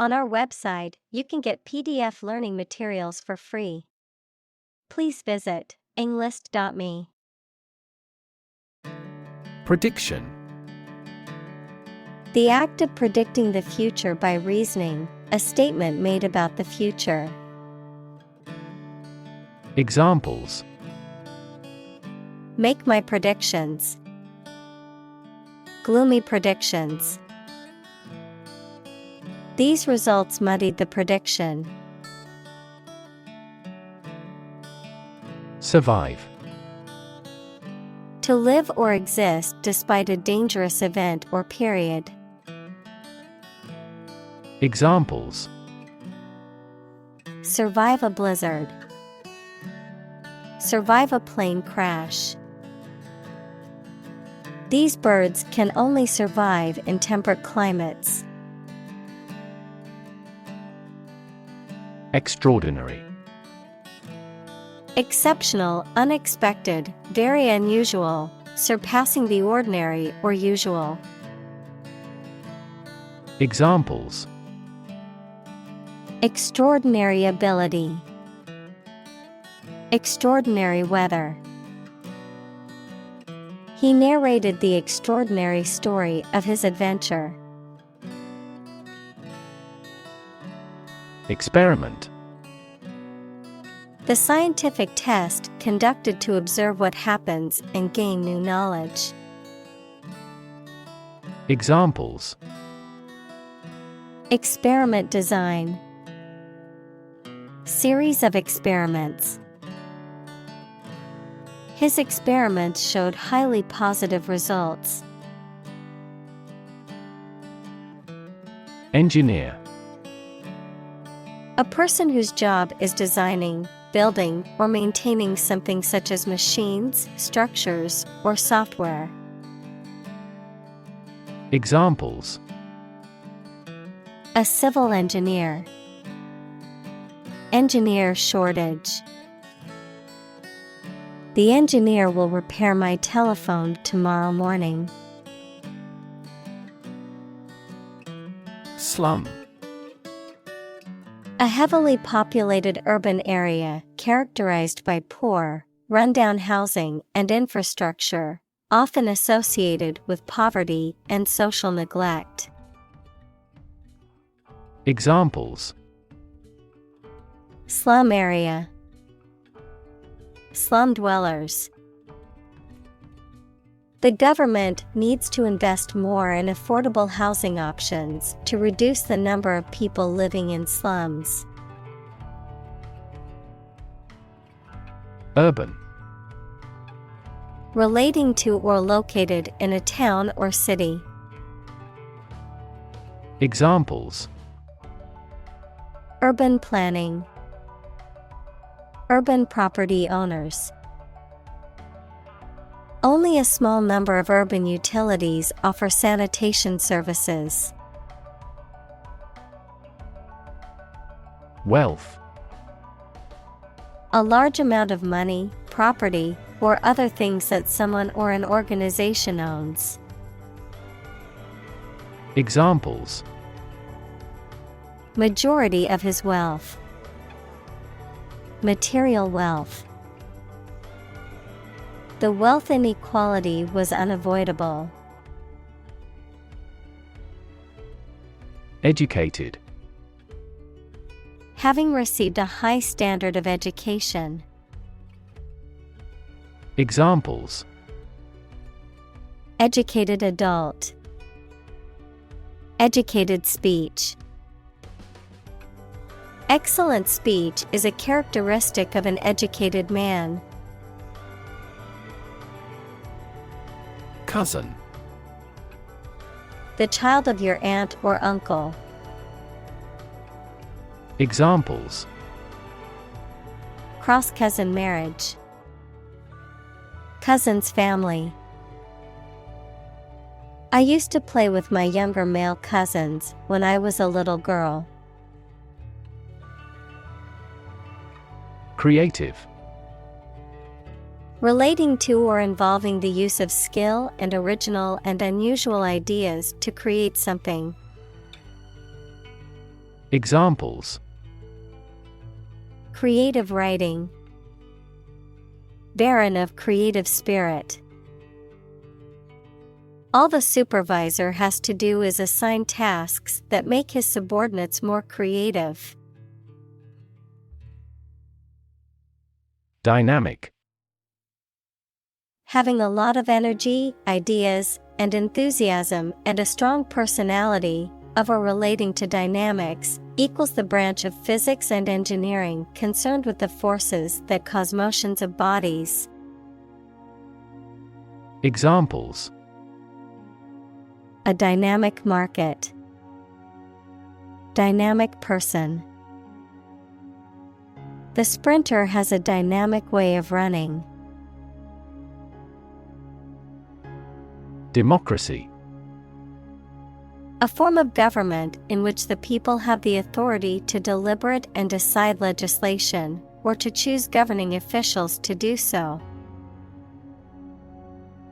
On our website, you can get PDF learning materials for free. Please visit englist.me. Prediction. The act of predicting the future by reasoning, a statement made about the future. Examples. Make my predictions. Gloomy predictions. These results muddied the prediction. Survive. To live or exist despite a dangerous event or period. Examples. Survive a blizzard. Survive a plane crash. These birds can only survive in temperate climates. Extraordinary. Exceptional, unexpected, very unusual, surpassing the ordinary or usual. Examples. Extraordinary ability. Extraordinary weather. He narrated the extraordinary story of his adventure. Experiment. The scientific test conducted to observe what happens and gain new knowledge. Examples. Experiment design. Series of experiments. His experiments showed highly positive results. Engineer. A person whose job is designing, building, or maintaining something such as machines, structures, or software. Examples. A civil engineer. Engineer shortage. The engineer will repair my telephone tomorrow morning. Slum. A heavily populated urban area characterized by poor, rundown housing and infrastructure, often associated with poverty and social neglect. Examples. Slum area. Slum dwellers. The government needs to invest more in affordable housing options to reduce the number of people living in slums. Urban. Relating to or located in a town or city. Examples. Urban planning. Urban property owners. Only a small number of urban utilities offer sanitation services. Wealth. A large amount of money, property, or other things that someone or an organization owns. Examples. Majority of his wealth. Material wealth. The wealth inequality was unavoidable. Educated. Having received a high standard of education. Examples. Educated adult. Educated speech. Excellent speech is a characteristic of an educated man. Cousin. The child of your aunt or uncle. Examples. Cross-cousin marriage. Cousin's family. I used to play with my younger male cousins when I was a little girl. Creative. Relating to or involving the use of skill and original and unusual ideas to create something. Examples: creative writing, barren of creative spirit. All the supervisor has to do is assign tasks that make his subordinates more creative. Dynamic. Having a lot of energy, ideas, and enthusiasm and a strong personality, of or relating to dynamics, equals the branch of physics and engineering concerned with the forces that cause motions of bodies. Examples: a dynamic market, dynamic person. The sprinter has a dynamic way of running. Democracy. A form of government in which the people have the authority to deliberate and decide legislation, or to choose governing officials to do so.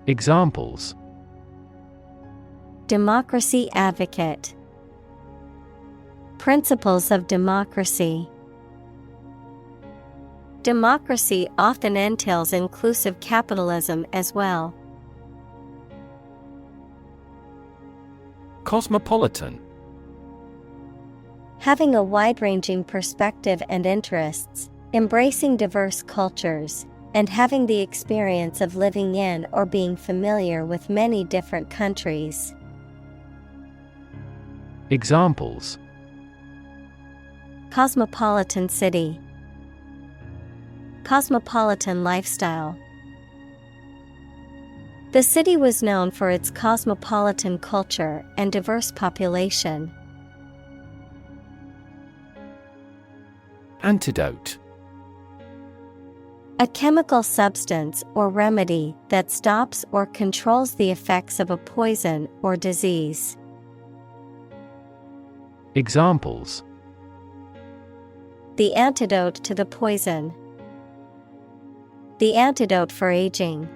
Examples: democracy advocate, principles of democracy. Democracy often entails inclusive capitalism as well. Cosmopolitan. Having a wide-ranging perspective and interests, embracing diverse cultures, and having the experience of living in or being familiar with many different countries. Examples: cosmopolitan city, cosmopolitan lifestyle. The city was known for its cosmopolitan culture and diverse population. Antidote. A chemical substance or remedy that stops or controls the effects of a poison or disease. Examples: the antidote to the poison, the antidote for aging.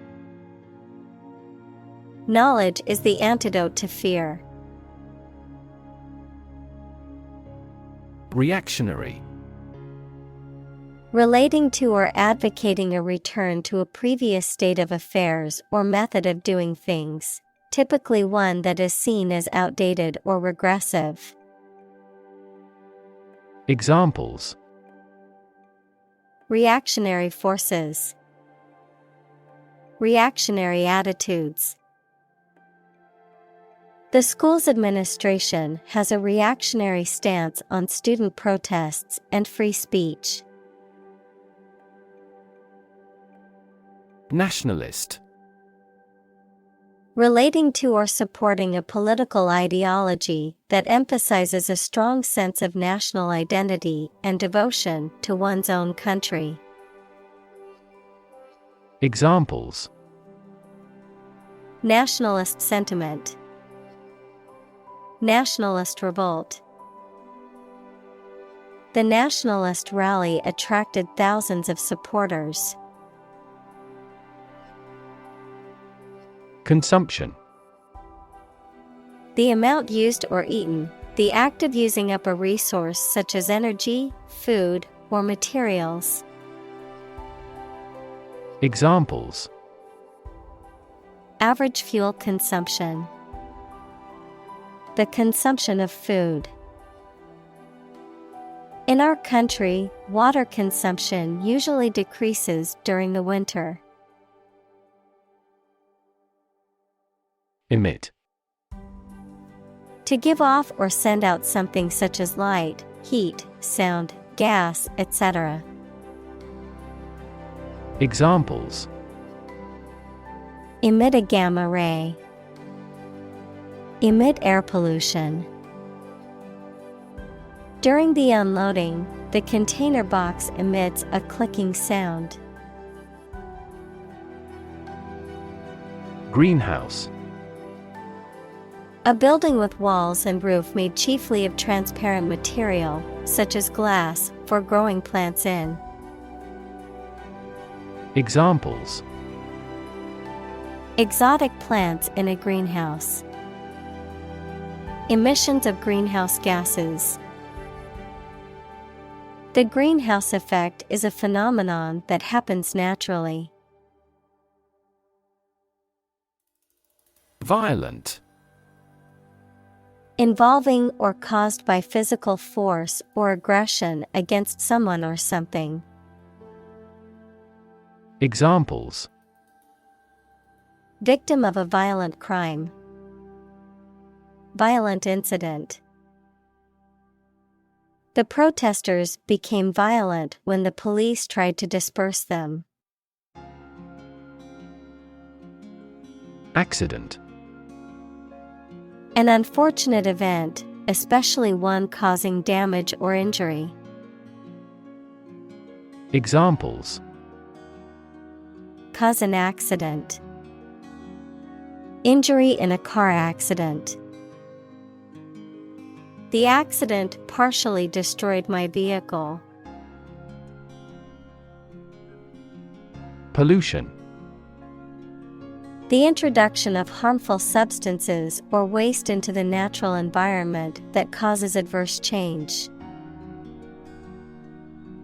Knowledge is the antidote to fear. Reactionary. Relating to or advocating a return to a previous state of affairs or method of doing things, typically one that is seen as outdated or regressive. Examples: reactionary forces, reactionary attitudes. The school's administration has a reactionary stance on student protests and free speech. Nationalist. Relating to or supporting a political ideology that emphasizes a strong sense of national identity and devotion to one's own country. Examples: nationalist sentiment, nationalist revolt. The nationalist rally attracted thousands of supporters. Consumption. The amount used or eaten, the act of using up a resource such as energy, food, or materials. Examples: average fuel consumption, the consumption of food. In our country, water consumption usually decreases during the winter. Emit. To give off or send out something such as light, heat, sound, gas, etc. Examples: emit a gamma ray, emit air pollution. During the unloading, the container box emits a clicking sound. Greenhouse. A building with walls and roof made chiefly of transparent material, such as glass, for growing plants in. Examples: exotic plants in a greenhouse. Emissions of greenhouse gases. The greenhouse effect is a phenomenon that happens naturally. Violent. Involving or caused by physical force or aggression against someone or something. Examples: Victim of a violent crime. Violent incident. The protesters became violent when the police tried to disperse them. Accident. An unfortunate event, especially one causing damage or injury. Examples: Cause an accident. Injury in a car accident. The accident partially destroyed my vehicle. Pollution. The introduction of harmful substances or waste into the natural environment that causes adverse change.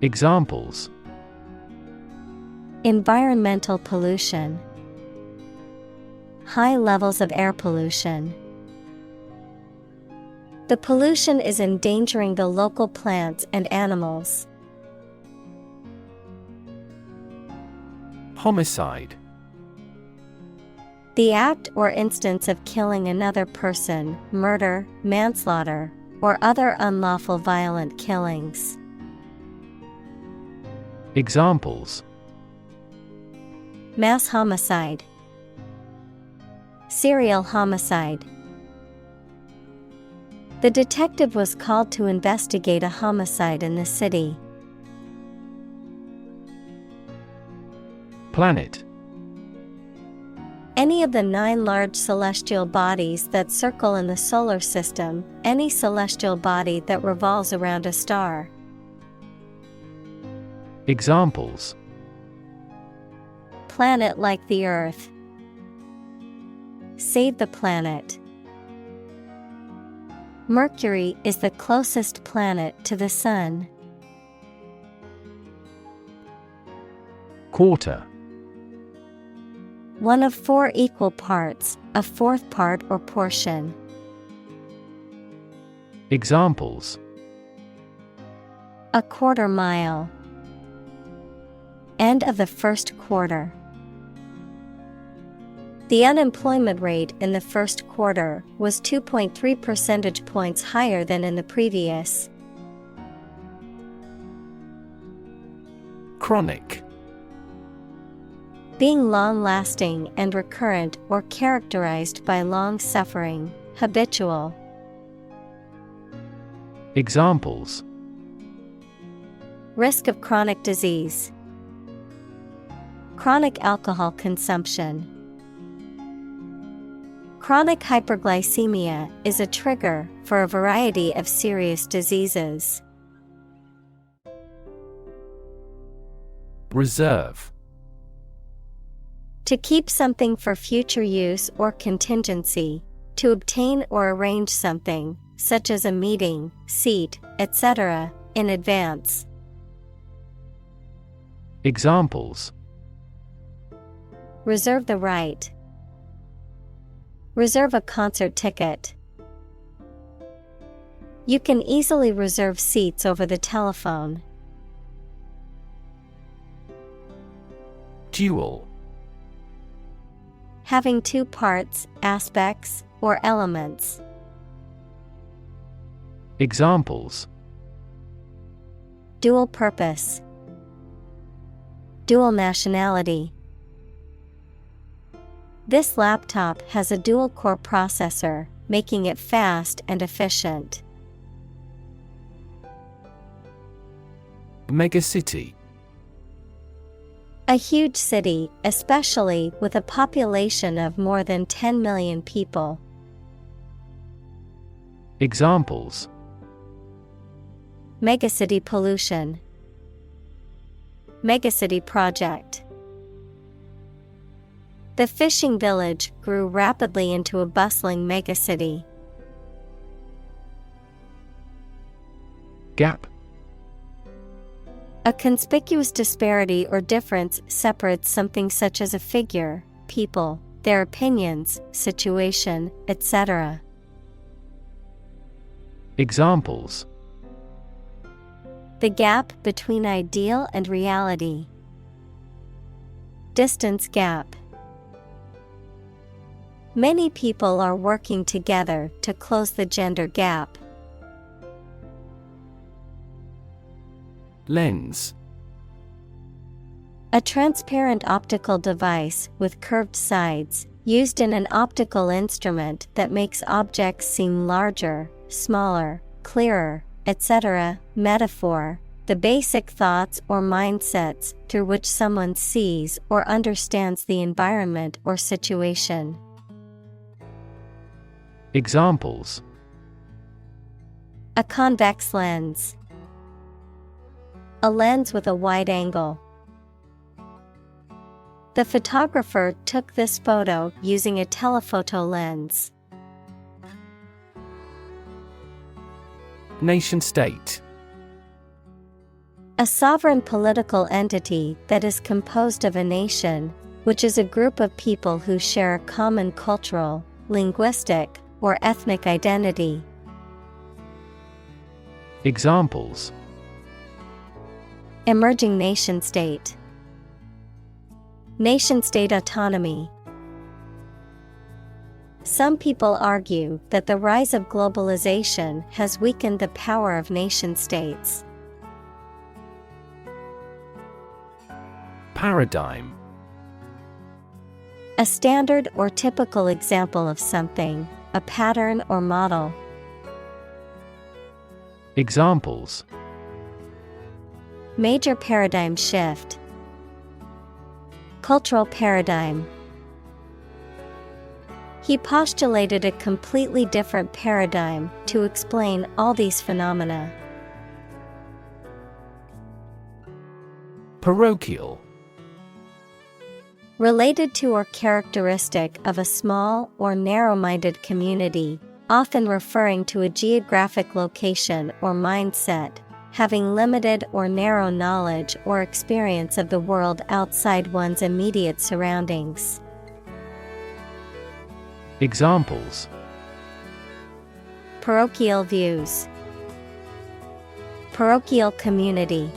Examples: Environmental pollution. High levels of air pollution. The pollution is endangering the local plants and animals. Homicide. The act or instance of killing another person, murder, manslaughter, or other unlawful violent killings. Examples: Mass homicide. Serial homicide. The detective was called to investigate a homicide in the city. Planet. Any of the 9 large celestial bodies that circle in the solar system, any celestial body that revolves around a star. Examples: Planet like the Earth. Save the planet. Mercury is the closest planet to the Sun. Quarter. One of 4 equal parts, a fourth part or portion. Examples: A quarter mile. End of the first quarter. The unemployment rate in the first quarter was 2.3 percentage points higher than in the previous. Chronic. Being long-lasting and recurrent or characterized by long suffering, habitual. Examples: Risk of chronic disease. Chronic alcohol consumption. Chronic hyperglycemia is a trigger for a variety of serious diseases. Reserve. To keep something for future use or contingency, to obtain or arrange something, such as a meeting, seat, etc., in advance. Examples: Reserve the right. Reserve a concert ticket. You can easily reserve seats over the telephone. Dual. Having 2 parts, aspects, or elements. Examples: Dual purpose. Dual nationality. This laptop has a dual-core processor, making it fast and efficient. Megacity. A huge city, especially with a population of more than 10 million people. Examples: Megacity pollution. Megacity project. The fishing village grew rapidly into a bustling megacity. Gap. A conspicuous disparity or difference separates something such as a figure, people, their opinions, situation, etc. Examples: The gap between ideal and reality. Distance gap. Many people are working together to close the gender gap. Lens. A transparent optical device with curved sides, used in an optical instrument that makes objects seem larger, smaller, clearer, etc. Metaphor: the basic thoughts or mindsets through which someone sees or understands the environment or situation. Examples: A convex lens. A lens with a wide angle. The photographer took this photo using a telephoto lens. Nation-state. A sovereign political entity that is composed of a nation, which is a group of people who share a common cultural, linguistic, or ethnic identity. Examples: Emerging nation-state. Nation-state autonomy. Some people argue that the rise of globalization has weakened the power of nation-states. Paradigm. A standard or typical example of something, a pattern or model. Examples: Major paradigm shift. Cultural paradigm. He postulated a completely different paradigm to explain all these phenomena. Parochial. Related to or characteristic of a small or narrow-minded community, often referring to a geographic location or mindset, having limited or narrow knowledge or experience of the world outside one's immediate surroundings. Examples: Parochial views. Parochial community.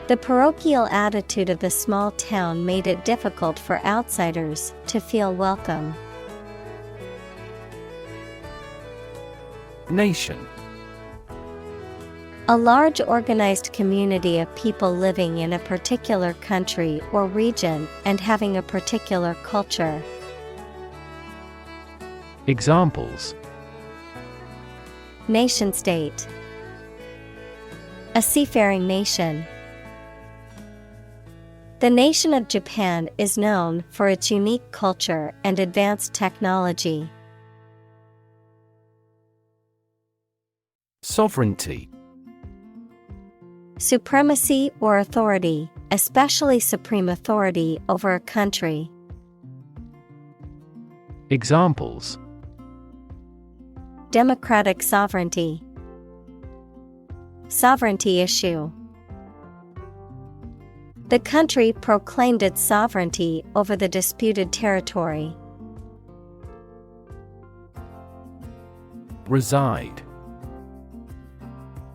The parochial attitude of the small town made it difficult for outsiders to feel welcome. Nation. A large organized community of people living in a particular country or region and having a particular culture. Examples: Nation-state. A seafaring nation. The nation of Japan is known for its unique culture and advanced technology. Sovereignty. Supremacy or authority, especially supreme authority over a country. Examples: Democratic sovereignty. Sovereignty issue. The country proclaimed its sovereignty over the disputed territory. Reside.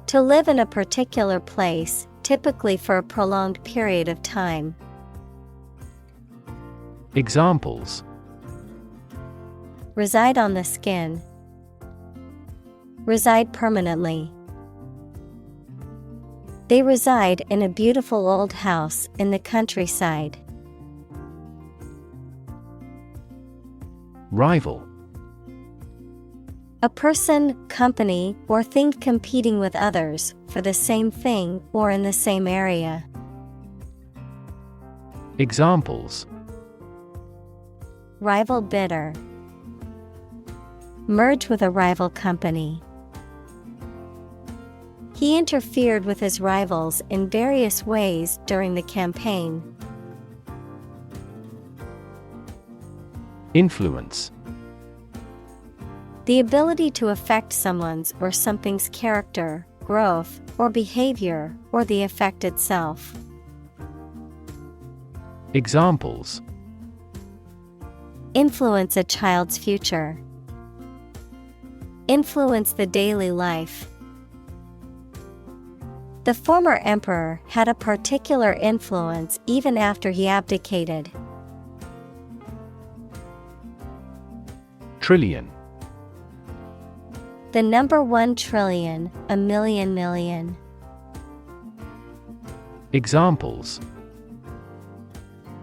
To live in a particular place, typically for a prolonged period of time. Examples: Reside on the skin. Reside permanently. They reside in a beautiful old house in the countryside. Rival. A person, company, or thing competing with others for the same thing or in the same area. Examples: Rival bidder. Merge with a rival company. He interfered with his rivals in various ways during the campaign. Influence. The ability to affect someone's or something's character, growth, or behavior, or the effect itself. Examples: Influence a child's future. Influence the daily life. The former emperor had a particular influence even after he abdicated. Trillion. The number 1 trillion, a million million. Examples: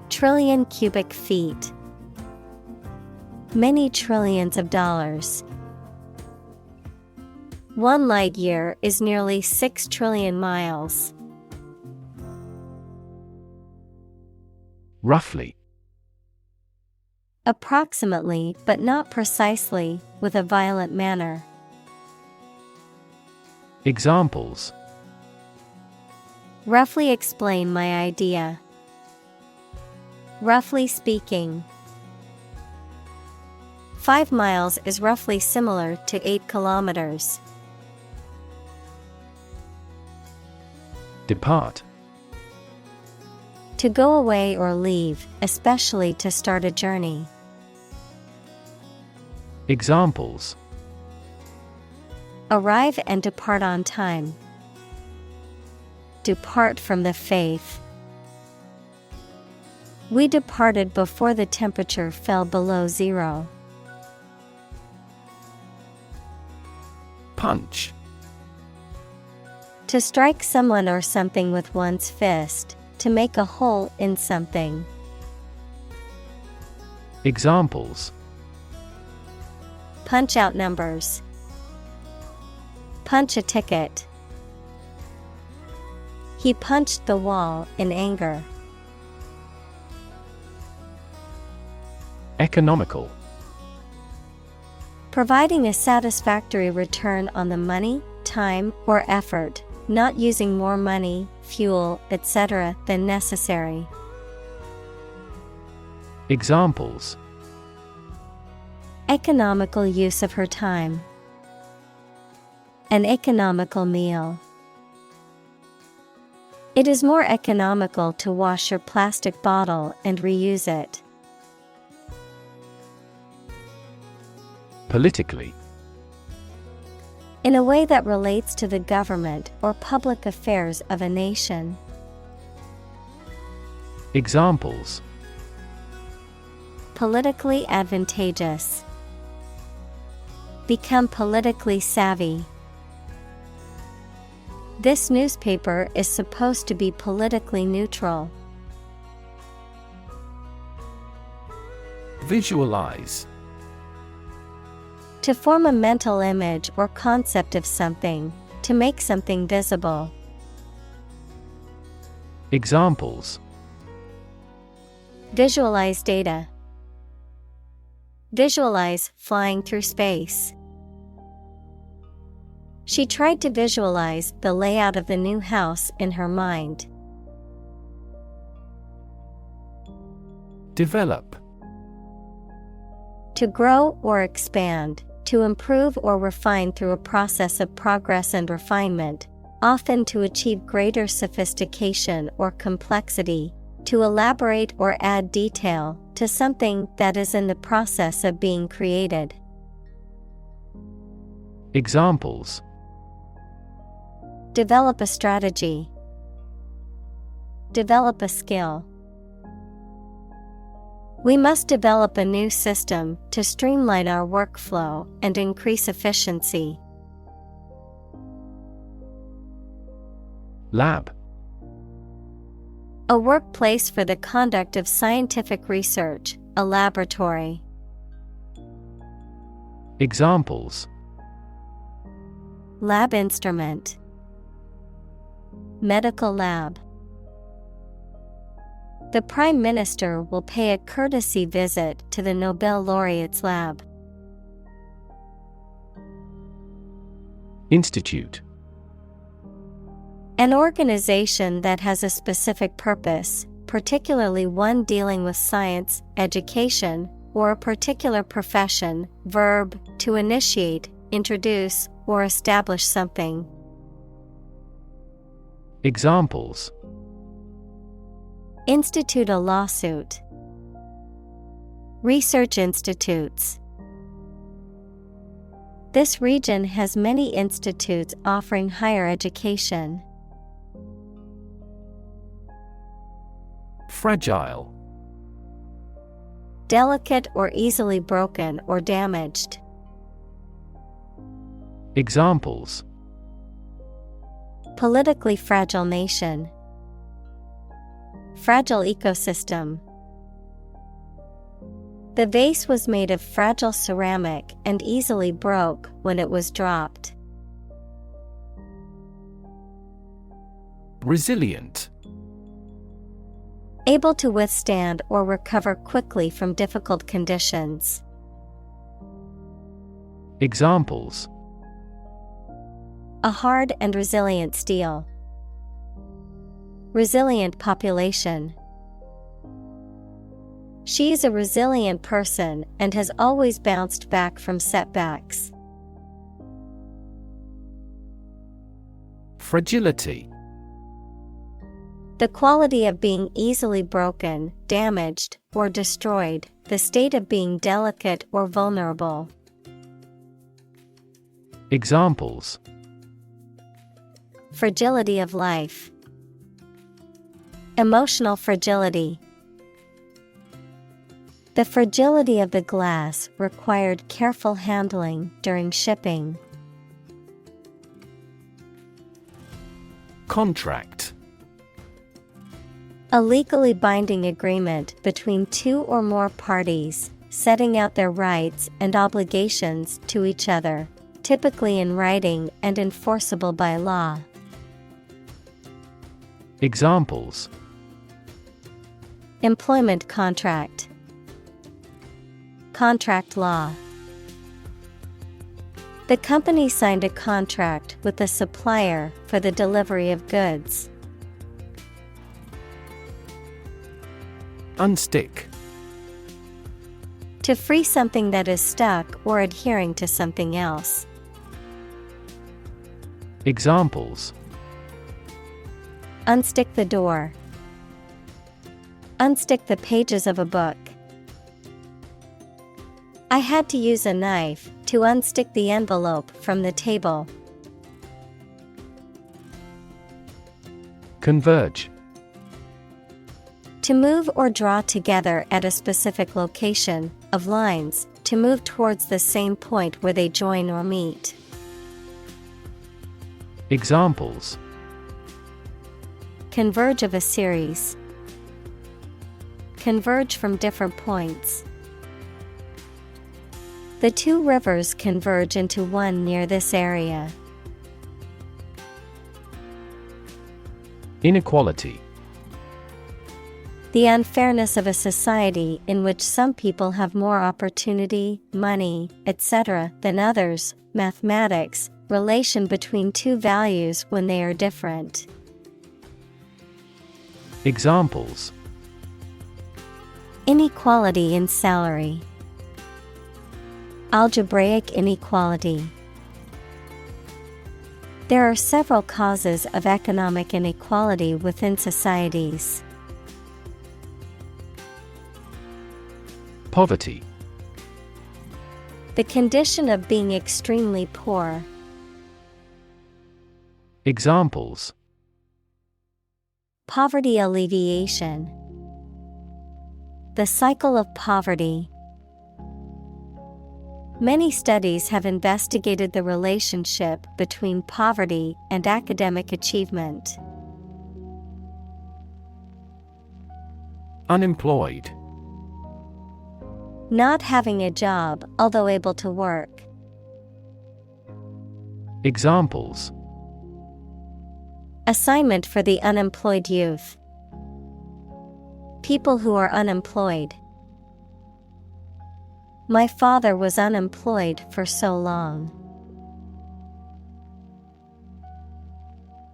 Trillion cubic feet. Many trillions of dollars. 1 light year is nearly 6 trillion miles. Roughly. Approximately, but not precisely, with a violent manner. Examples: Roughly explain my idea. Roughly speaking. 5 miles is roughly similar to 8 kilometers. Depart. To go away or leave, especially to start a journey. Examples: Arrive and depart on time. Depart from the faith. We departed before the temperature fell below 0. Punch. To strike someone or something with one's fist, to make a hole in something. Examples: Punch out numbers. Punch a ticket. He punched the wall in anger. Economical. Providing a satisfactory return on the money, time, or effort, not using more money, fuel, etc. than necessary. Examples: Economical use of her time. An economical meal. It is more economical to wash your plastic bottle and reuse it. Politically. In a way that relates to the government or public affairs of a nation. Examples: Politically advantageous. Become politically savvy. This newspaper is supposed to be politically neutral. Visualize. To form a mental image or concept of something, to make something visible. Examples: Visualize data. Visualize flying through space. She tried to visualize the layout of the new house in her mind. Develop. To grow or expand, to improve or refine through a process of progress and refinement, often to achieve greater sophistication or complexity, to elaborate or add detail to something that is in the process of being created. Examples: Develop a strategy. Develop a skill. We must develop a new system to streamline our workflow and increase efficiency. Lab. A workplace for the conduct of scientific research, a laboratory. Examples: Lab instrument. Medical lab. The Prime Minister will pay a courtesy visit to the Nobel laureate's lab. Institute. An organization that has a specific purpose, particularly one dealing with science, education, or a particular profession. Verb, to initiate, introduce, or establish something. Examples: Institute a lawsuit. Research institutes. This region has many institutes offering higher education. Fragile. Delicate or easily broken or damaged. Examples: Politically fragile nation. Fragile ecosystem. The vase was made of fragile ceramic and easily broke when it was dropped. Resilient. Able to withstand or recover quickly from difficult conditions. Examples: A hard and resilient steel. Resilient population. She is a resilient person and has always bounced back from setbacks. Fragility. The quality of being easily broken, damaged, or destroyed, the state of being delicate or vulnerable. Examples: Fragility of life. Emotional fragility. The fragility of the glass required careful handling during shipping. Contract. A legally binding agreement between two or more parties, setting out their rights and obligations to each other, typically in writing and enforceable by law. Examples: Employment contract. Contract law. The company signed a contract with the supplier for the delivery of goods. Unstick. To free something that is stuck or adhering to something else. Examples: Unstick the door. Unstick the pages of a book. I had to use a knife to unstick the envelope from the table. Converge. To move or draw together at a specific location, of lines, to move towards the same point where they join or meet. Examples: Converge of a series. Converge from different points. The two rivers converge into one near this area. Inequality. The unfairness of a society in which some people have more opportunity, money, etc. than others. Mathematics, relation between two values when they are different. Examples: Inequality in salary. Algebraic inequality. There are several causes of economic inequality within societies. Poverty. The condition of being extremely poor. Examples: Poverty alleviation. The cycle of poverty. Many studies have investigated the relationship between poverty and academic achievement. Unemployed. Not having a job, although able to work. Examples: Assignment for the unemployed youth. People who are unemployed. My father was unemployed for so long.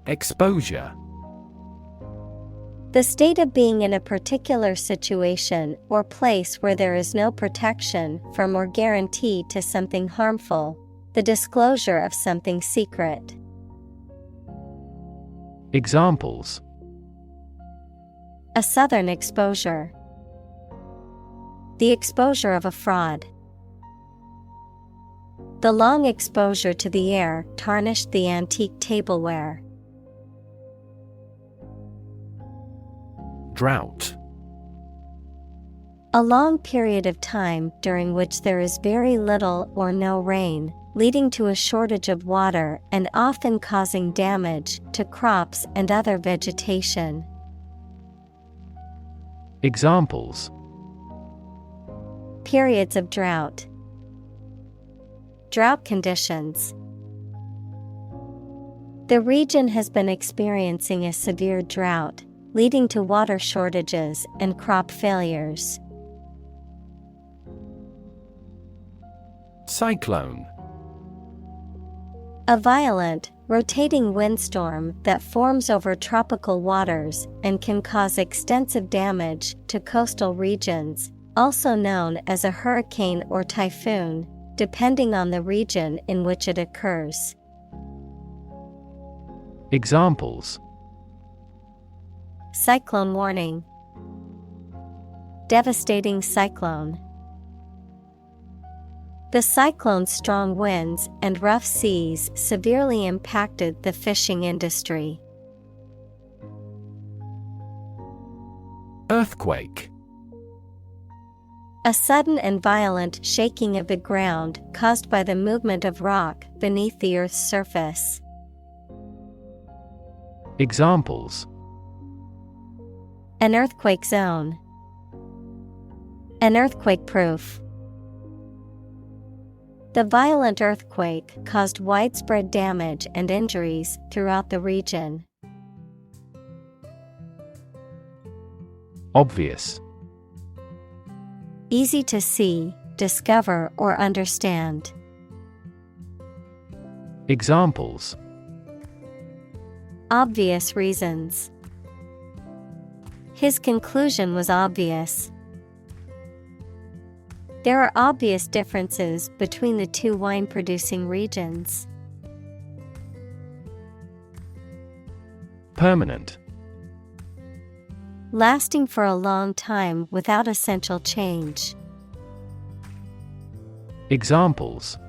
Exposure. The state of being in a particular situation or place where there is no protection from or guarantee to something harmful, the disclosure of something secret. Examples: A southern exposure. The exposure of a fraud. The long exposure to the air tarnished the antique tableware. Drought. A long period of time during which there is very little or no rain, leading to a shortage of water and often causing damage to crops and other vegetation. Examples: Periods of drought. Drought conditions. The region has been experiencing a severe drought, leading to water shortages and crop failures. Cyclone. A violent, rotating windstorm that forms over tropical waters and can cause extensive damage to coastal regions, also known as a hurricane or typhoon, depending on the region in which it occurs. Examples: Cyclone warning. Devastating cyclone. The cyclone's strong winds and rough seas severely impacted the fishing industry. Earthquake. A sudden and violent shaking of the ground caused by the movement of rock beneath the Earth's surface. Examples: An earthquake zone. An earthquake-proof. The violent earthquake caused widespread damage and injuries throughout the region. Obvious. Easy to see, discover, or understand. Examples: Obvious reasons. His conclusion was obvious. There are obvious differences between the two wine-producing regions. Permanent. Lasting for a long time without essential change. Examples: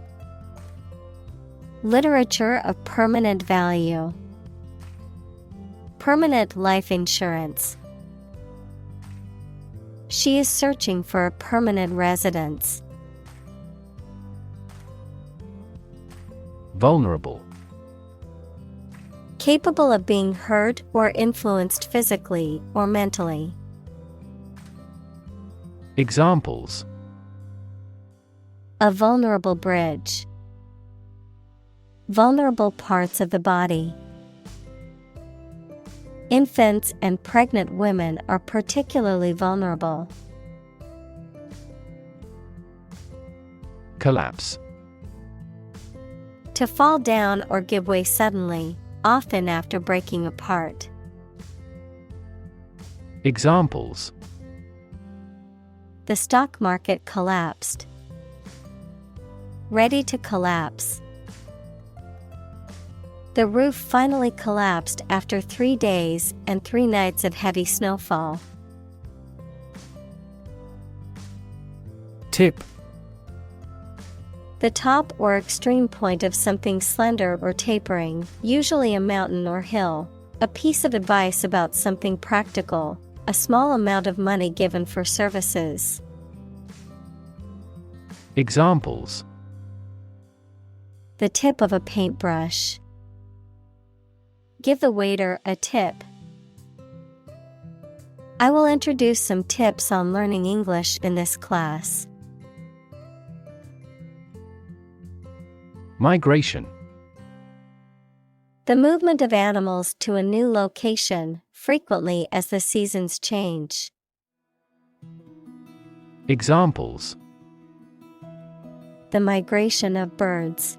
Literature of permanent value. Permanent life insurance. She is searching for a permanent residence. Vulnerable. Capable of being hurt or influenced physically or mentally. Examples: A vulnerable bridge. Vulnerable parts of the body. Infants and pregnant women are particularly vulnerable. Collapse. To fall down or give way suddenly, often after breaking apart. Examples: The stock market collapsed. Ready to collapse. The roof finally collapsed after 3 days and 3 nights of heavy snowfall. Tip. The top or extreme point of something slender or tapering, usually a mountain or hill. A piece of advice about something practical, a small amount of money given for services. Examples: The tip of a paintbrush. Give the waiter a tip. I will introduce some tips on learning English in this class. Migration. The movement of animals to a new location, frequently as the seasons change. Examples: The migration of birds.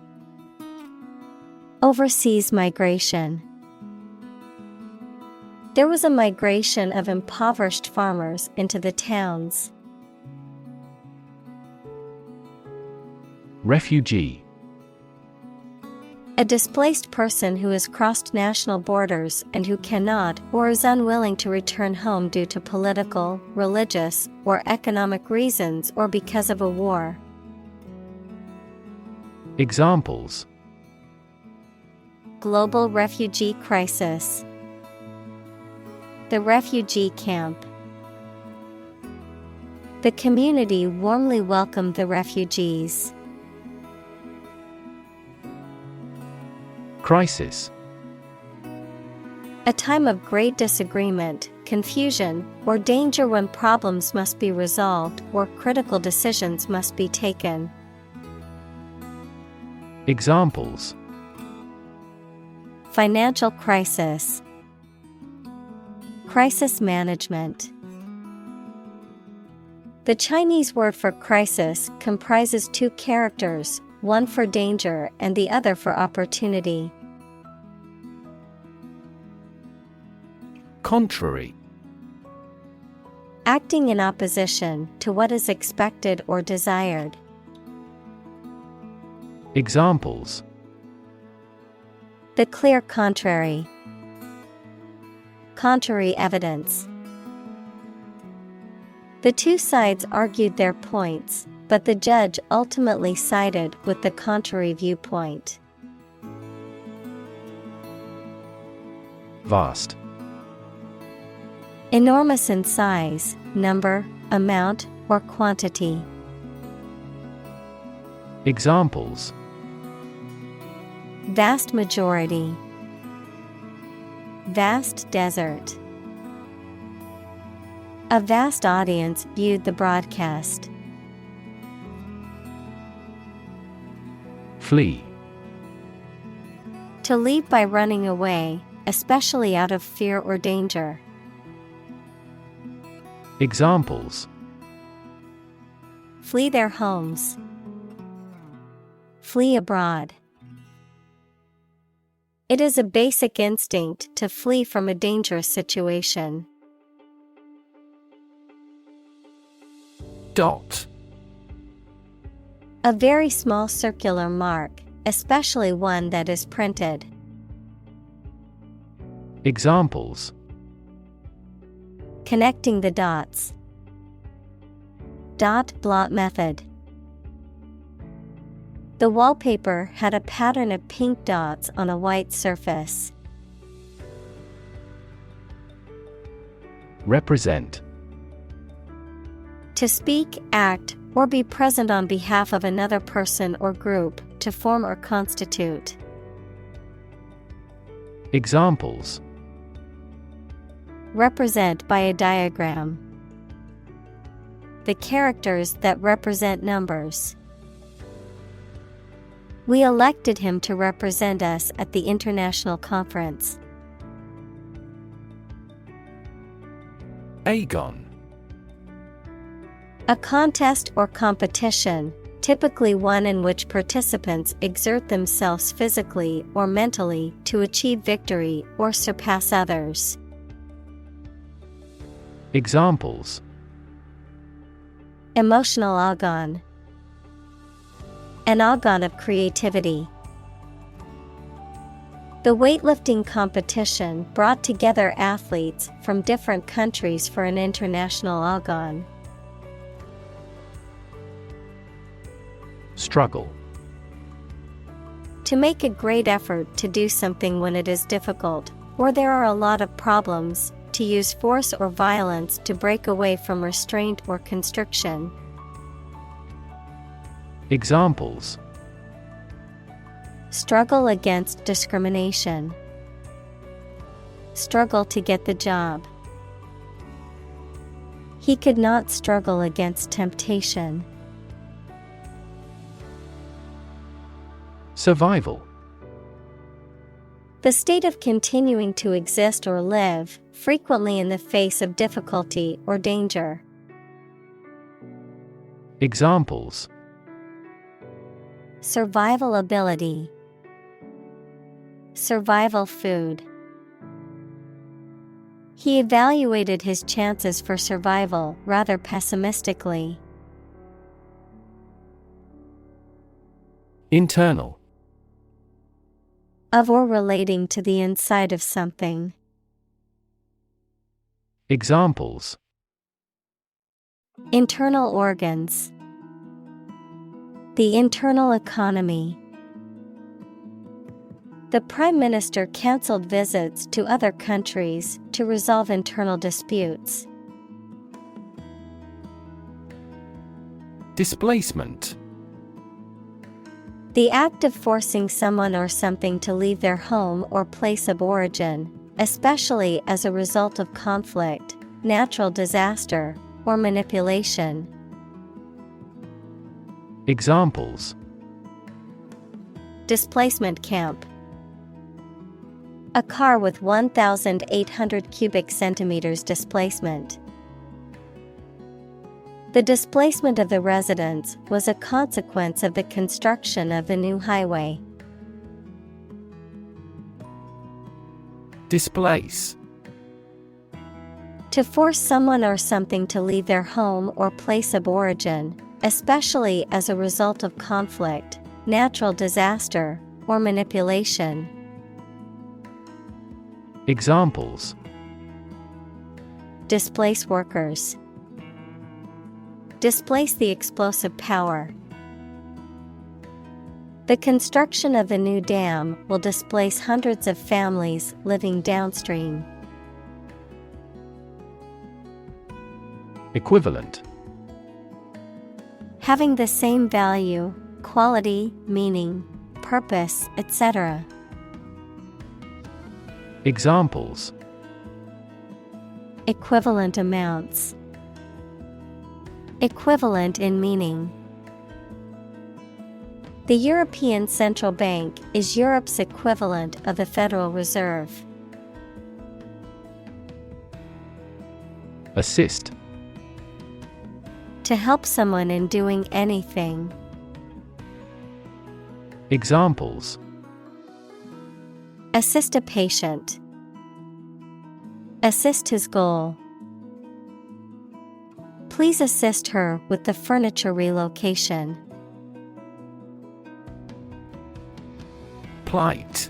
Overseas migration. There was a migration of impoverished farmers into the towns. Refugee. A displaced person who has crossed national borders and who cannot or is unwilling to return home due to political, religious, or economic reasons or because of a war. Examples: Global refugee crisis. The refugee camp. The community warmly welcomed the refugees. Crisis. A time of great disagreement, confusion, or danger when problems must be resolved or critical decisions must be taken. Examples: Financial crisis. Crisis management. The Chinese word for crisis comprises two characters, one for danger and the other for opportunity. Contrary. Acting in opposition to what is expected or desired. Examples: The clear contrary. Contrary evidence. The two sides argued their points, but the judge ultimately sided with the contrary viewpoint. Vast. Enormous in size, number, amount, or quantity. Examples: Vast majority. Vast desert. A vast audience viewed the broadcast. Flee. To leave by running away, especially out of fear or danger. Examples: Flee their homes. Flee abroad. It is a basic instinct to flee from a dangerous situation. Dot. A very small circular mark, especially one that is printed. Examples: Connecting the dots. Dot blot method. The wallpaper had a pattern of pink dots on a white surface. Represent. To speak, act, or be present on behalf of another person or group, to form or constitute. Examples: Represent by a diagram. The characters that represent numbers. We elected him to represent us at the international conference. Agon. A contest or competition, typically one in which participants exert themselves physically or mentally to achieve victory or surpass others. Examples: Emotional agon. An agon of creativity. The weightlifting competition brought together athletes from different countries for an international agon. Struggle. To make a great effort to do something when it is difficult, or there are a lot of problems, to use force or violence to break away from restraint or constriction. Examples: Struggle against discrimination. Struggle to get the job. He could not struggle against temptation. Survival. The state of continuing to exist or live, frequently in the face of difficulty or danger. Examples: Survival ability. Survival food. He evaluated his chances for survival rather pessimistically. Internal. Of or relating to the inside of something. Examples: Internal organs. The internal economy. The Prime Minister cancelled visits to other countries to resolve internal disputes. Displacement. The act of forcing someone or something to leave their home or place of origin, especially as a result of conflict, natural disaster, or manipulation. Examples: Displacement camp. A car with 1,800 cubic centimeters displacement. The displacement of the residents was a consequence of the construction of the new highway. Displace. To force someone or something to leave their home or place of origin, especially as a result of conflict, natural disaster, or manipulation. Examples: Displace workers. Displace the explosive power. The construction of the new dam will displace hundreds of families living downstream. Equivalent. Having the same value, quality, meaning, purpose, etc. Examples: Equivalent amounts. Equivalent in meaning. The European Central Bank is Europe's equivalent of the Federal Reserve. Assist. To help someone in doing anything. Examples: Assist a patient. Assist his goal. Please assist her with the furniture relocation. Plight.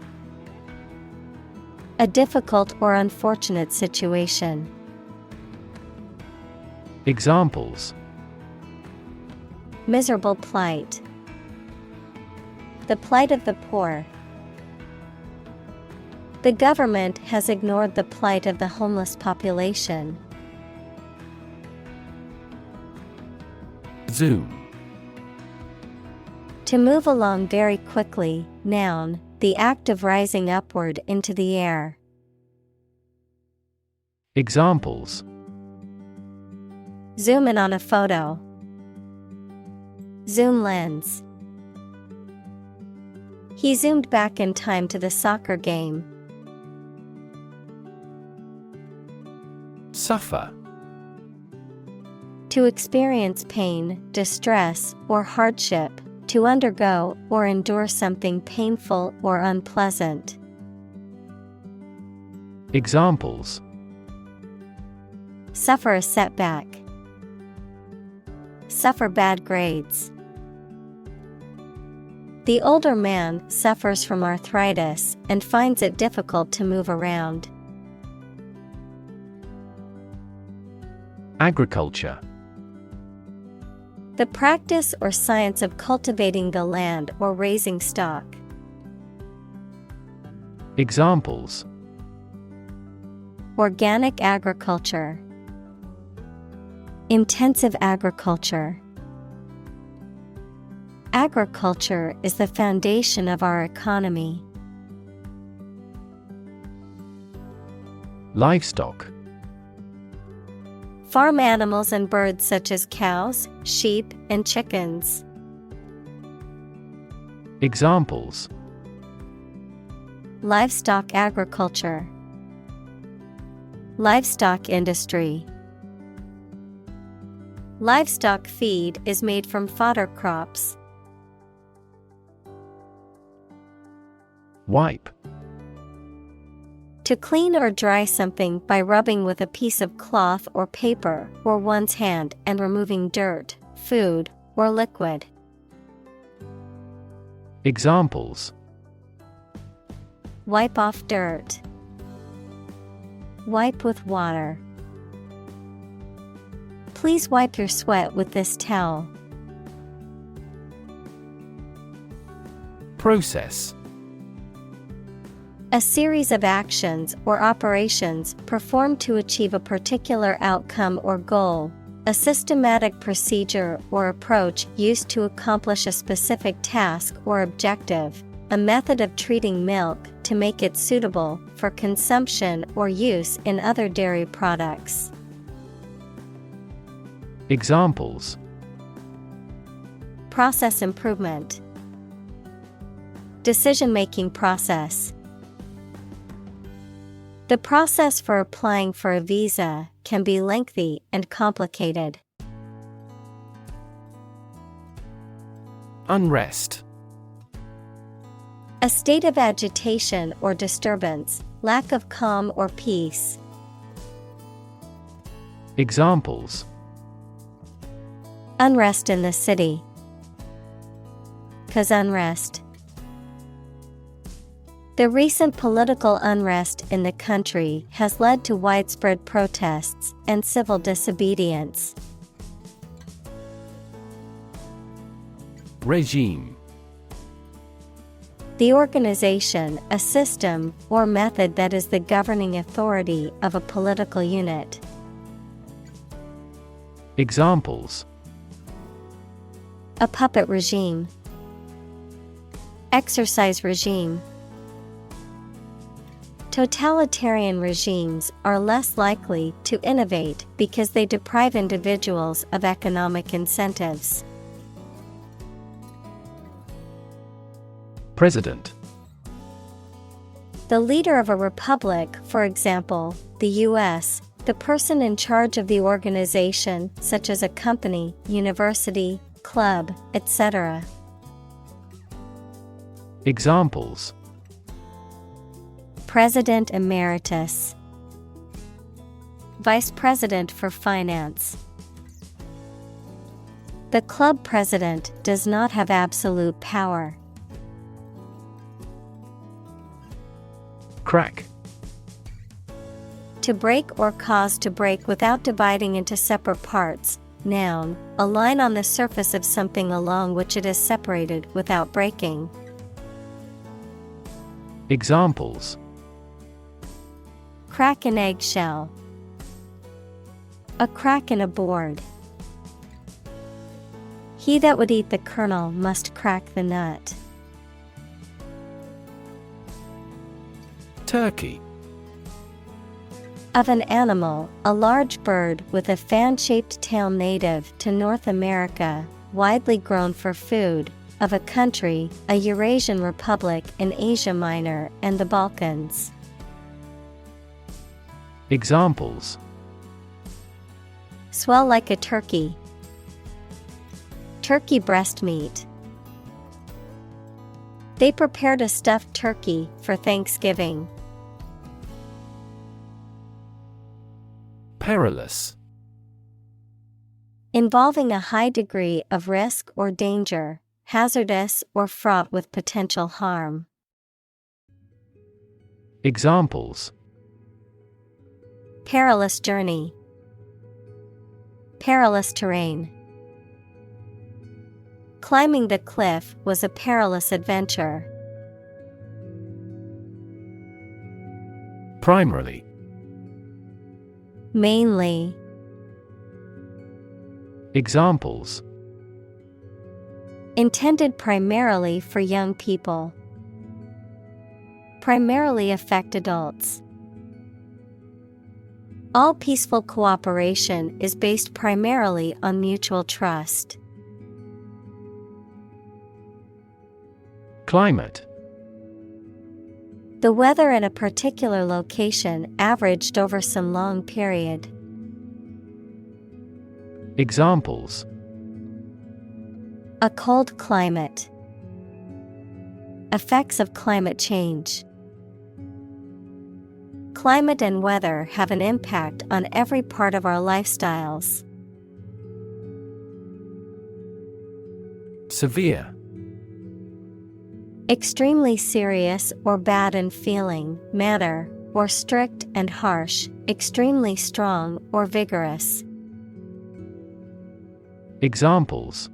A difficult or unfortunate situation. Examples: Miserable plight. The plight of the poor. The government has ignored the plight of the homeless population. Zoom. To move along very quickly, noun, the act of rising upward into the air. Examples: Zoom in on a photo. Zoom lens. He zoomed back in time to the soccer game. Suffer. To experience pain, distress, or hardship, to undergo or endure something painful or unpleasant. Examples: Suffer a setback. Suffer bad grades. The older man suffers from arthritis and finds it difficult to move around. Agriculture. The practice or science of cultivating the land or raising stock. Examples: Organic agriculture. Intensive agriculture. Agriculture is the foundation of our economy. Livestock. Farm animals and birds such as cows, sheep, and chickens. Examples: Livestock agriculture. Livestock industry. Livestock feed is made from fodder crops. Wipe. To clean or dry something by rubbing with a piece of cloth or paper or one's hand and removing dirt, food, or liquid. Examples: Wipe off dirt. Wipe with water. Please wipe your sweat with this towel. Process. A series of actions or operations performed to achieve a particular outcome or goal. A systematic procedure or approach used to accomplish a specific task or objective. A method of treating milk to make it suitable for consumption or use in other dairy products. Examples: Process improvement. Decision-making process. The process for applying for a visa can be lengthy and complicated. Unrest. A state of agitation or disturbance, lack of calm or peace. Examples: Unrest in the city. Cause unrest. The recent political unrest in the country has led to widespread protests and civil disobedience. Regime. The organization, a system, or method that is the governing authority of a political unit. Examples: A puppet regime. Exercise regime. Totalitarian regimes are less likely to innovate because they deprive individuals of economic incentives. President. The leader of a republic, for example, the U.S., the person in charge of the organization, such as a company, university, club, etc. Examples: President Emeritus. Vice President for Finance. The club president does not have absolute power. Crack. To break or cause to break without dividing into separate parts. Noun, a line on the surface of something along which it is separated without breaking. Examples: Crack an eggshell. A crack in a board. He that would eat the kernel must crack the nut. Turkey. Of an animal, a large bird with a fan-shaped tail native to North America, widely grown for food. Of a country, a Eurasian republic in Asia Minor and the Balkans. Examples: Swell like a turkey. Turkey breast meat. They prepared a stuffed turkey for Thanksgiving. Perilous. Involving a high degree of risk or danger, hazardous or fraught with potential harm. Examples: Perilous journey. Perilous terrain. Climbing the cliff was a perilous adventure. Primarily. Mainly. Examples: Intended primarily for young people. Primarily affect adults. All peaceful cooperation is based primarily on mutual trust. Climate. The weather at a particular location averaged over some long period. Examples: A cold climate. Effects of climate change. Climate and weather have an impact on every part of our lifestyles. Severe. Extremely serious or bad in feeling, manner, or strict and harsh, extremely strong or vigorous. Examples: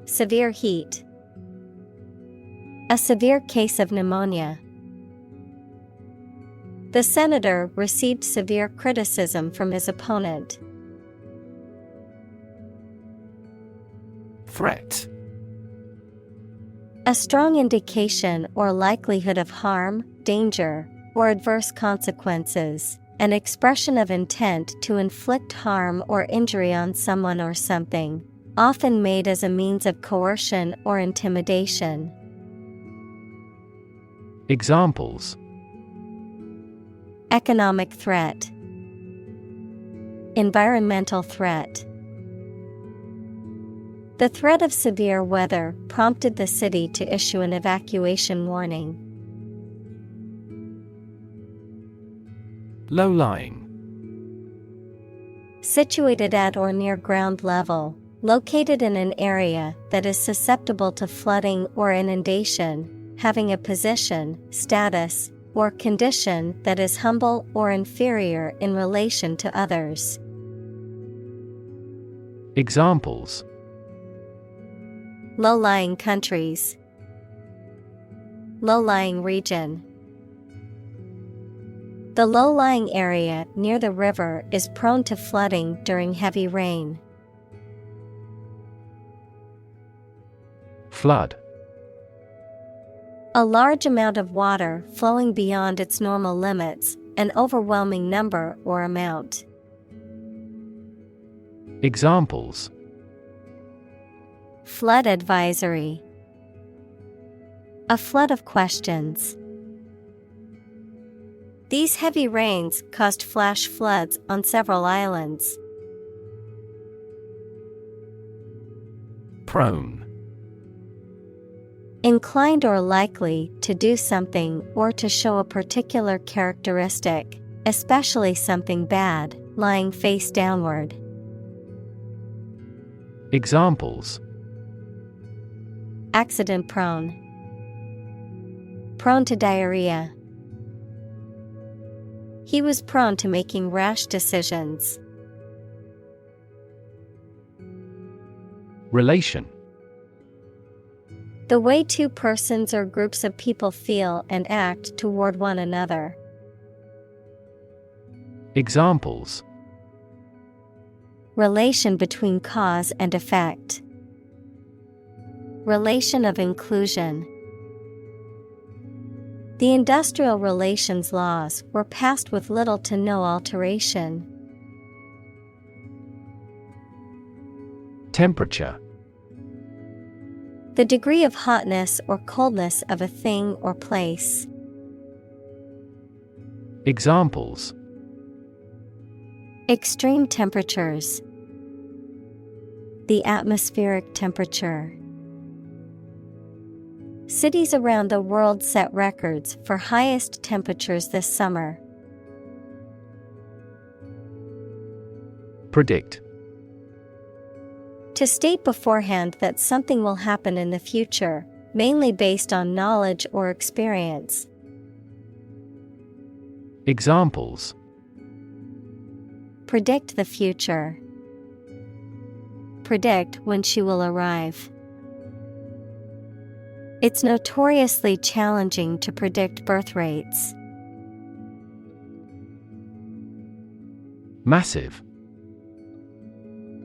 Severe heat. A severe case of pneumonia. The senator received severe criticism from his opponent. Threat. A strong indication or likelihood of harm, danger, or adverse consequences. An expression of intent to inflict harm or injury on someone or something, often made as a means of coercion or intimidation. Examples: Economic threat. Environmental threat. The threat of severe weather prompted the city to issue an evacuation warning. Low-lying. Situated at or near ground level, located in an area that is susceptible to flooding or inundation, having a position, status, or condition that is humble or inferior in relation to others. Examples: Low-lying countries. Low-lying region. The low-lying area near the river is prone to flooding during heavy rain. Flood. A large amount of water flowing beyond its normal limits, an overwhelming number or amount. Examples: Flood advisory. A flood of questions. These heavy rains caused flash floods on several islands. Prone. Inclined or likely to do something or to show a particular characteristic, especially something bad, lying face downward. Examples: Accident prone. Prone to diarrhea. He was prone to making rash decisions. Relation. The way two persons or groups of people feel and act toward one another. Examples: Relation between cause and effect. Relation of inclusion. The industrial relations laws were passed with little to no alteration. Temperature. The degree of hotness or coldness of a thing or place. Examples: Extreme temperatures. The atmospheric temperature. Cities around the world set records for highest temperatures this summer. Predict. To state beforehand that something will happen in the future, mainly based on knowledge or experience. Examples: Predict the future. Predict when she will arrive. It's notoriously challenging to predict birth rates. Massive.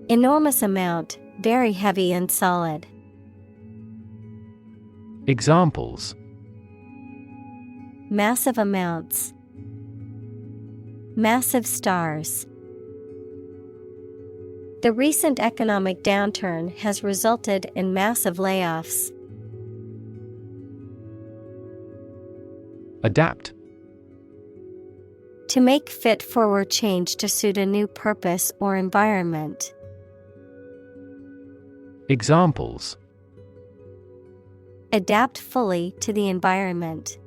Enormous amount, very heavy and solid. Examples: Massive amounts. Massive stars. The recent economic downturn has resulted in massive layoffs. Adapt. To make fit forward change to suit a new purpose or environment. Examples: Adapt fully to the environment.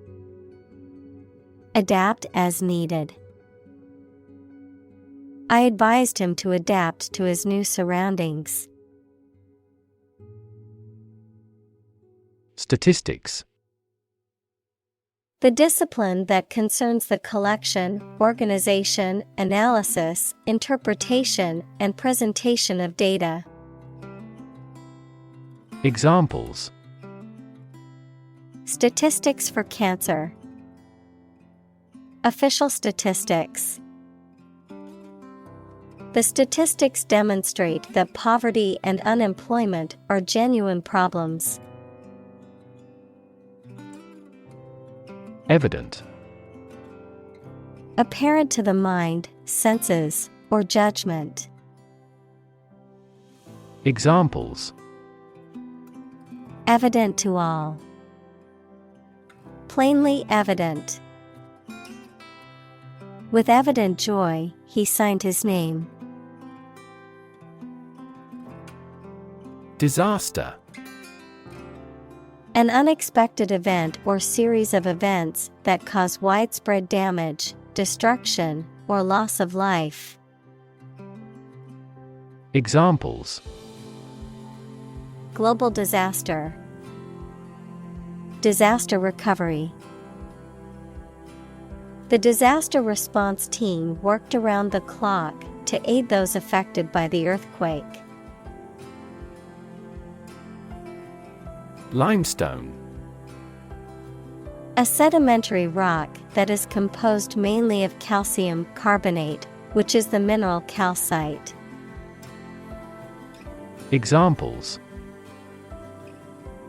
Adapt as needed. I advised him to adapt to his new surroundings. Statistics. The discipline that concerns the collection, organization, analysis, interpretation, and presentation of data. Examples. Statistics for cancer. Official statistics. The statistics demonstrate that poverty and unemployment are genuine problems. Evident. Apparent to the mind, senses, or judgment. Examples. Evident to all. Plainly evident. With evident joy, he signed his name. Disaster. An unexpected event or series of events that cause widespread damage, destruction, or loss of life. Examples. Global disaster. Disaster recovery. The disaster response team worked around the clock to aid those affected by the earthquake. Limestone. A sedimentary rock that is composed mainly of calcium carbonate, which is the mineral calcite. Examples.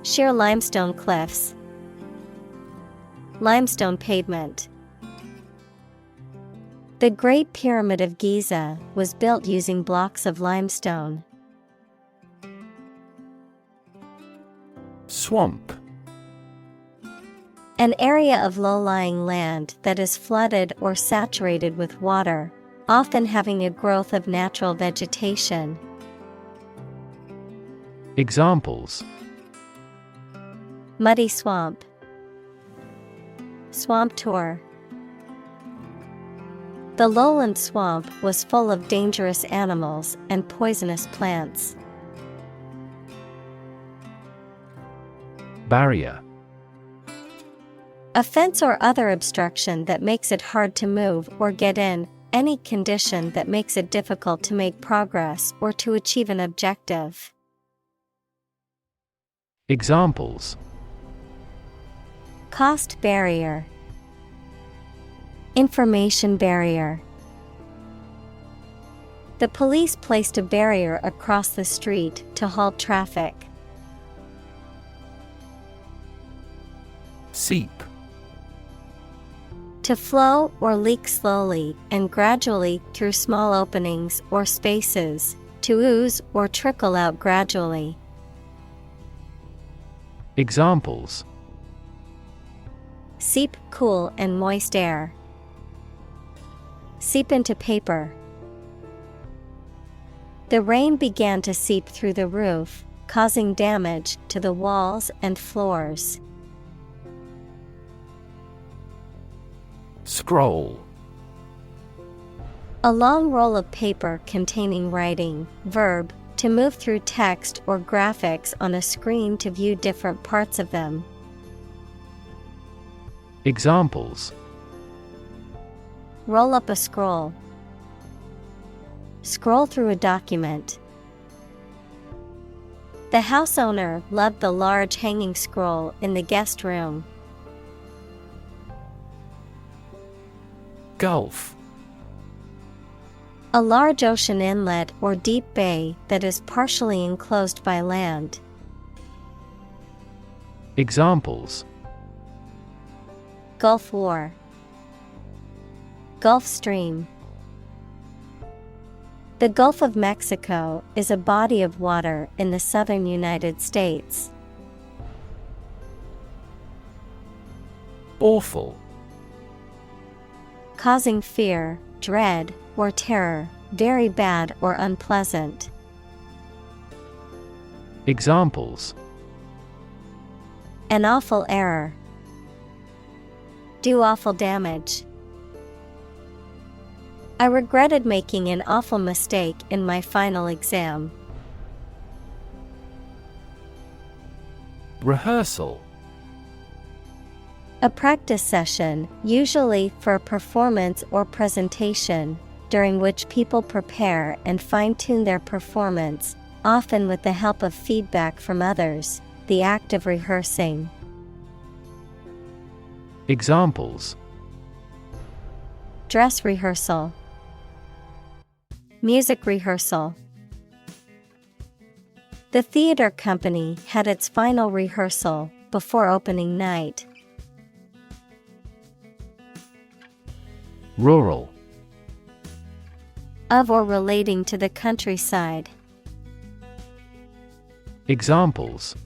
Sheer limestone cliffs. Limestone pavement. The Great Pyramid of Giza was built using blocks of limestone. Swamp. An area of low-lying land that is flooded or saturated with water, often having a growth of natural vegetation. Examples. Muddy swamp. Swamp tour. The lowland swamp was full of dangerous animals and poisonous plants. Barrier. A fence or other obstruction that makes it hard to move or get in, any condition that makes it difficult to make progress or to achieve an objective. Examples. Cost barrier. Information barrier. The police placed a barrier across the street to halt traffic. Seep. To flow or leak slowly and gradually through small openings or spaces, to ooze or trickle out gradually. Examples. Seep cool and moist air. Seep into paper. The rain began to seep through the roof, causing damage to the walls and floors. Scroll. A long roll of paper containing writing, verb, to move through text or graphics on a screen to view different parts of them. Examples. Roll up a scroll. Scroll through a document. The house owner loved the large hanging scroll in the guest room. Gulf. A large ocean inlet or deep bay that is partially enclosed by land. Examples. Gulf War. Gulf Stream. The Gulf of Mexico is a body of water in the southern United States. Awful. Causing fear, dread, or terror, very bad or unpleasant. Examples. An awful error. Do awful damage. I regretted making an awful mistake in my final exam. Rehearsal. A practice session, usually for a performance or presentation, during which people prepare and fine-tune their performance, often with the help of feedback from others, the act of rehearsing. Examples: Dress rehearsal, music rehearsal. The theater company had its final rehearsal before opening night. Rural. Of or relating to the countryside. Examples: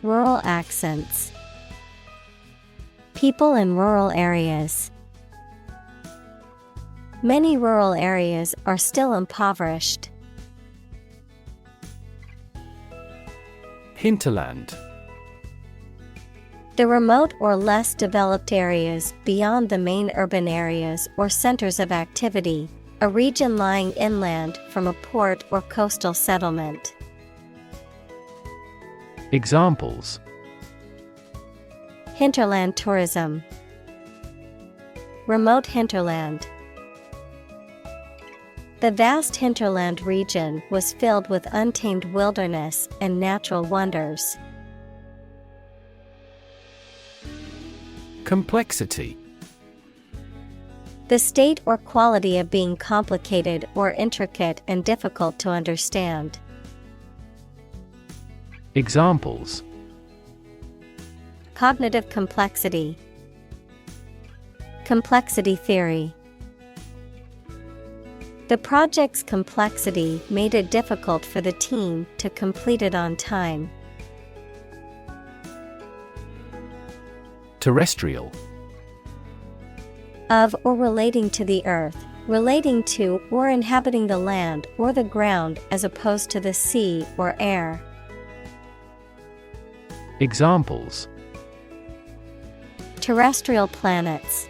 Rural accents. People in rural areas. Many rural areas are still impoverished. Hinterland. The remote or less developed areas beyond the main urban areas or centers of activity, a region lying inland from a port or coastal settlement. Examples: Hinterland tourism. Remote hinterland. The vast hinterland region was filled with untamed wilderness and natural wonders. Complexity. The state or quality of being complicated or intricate and difficult to understand. Examples: Cognitive complexity. Complexity theory. The project's complexity made it difficult for the team to complete it on time. Terrestrial. Of or relating to the earth, relating to or inhabiting the land or the ground as opposed to the sea or air. Examples: Terrestrial planets.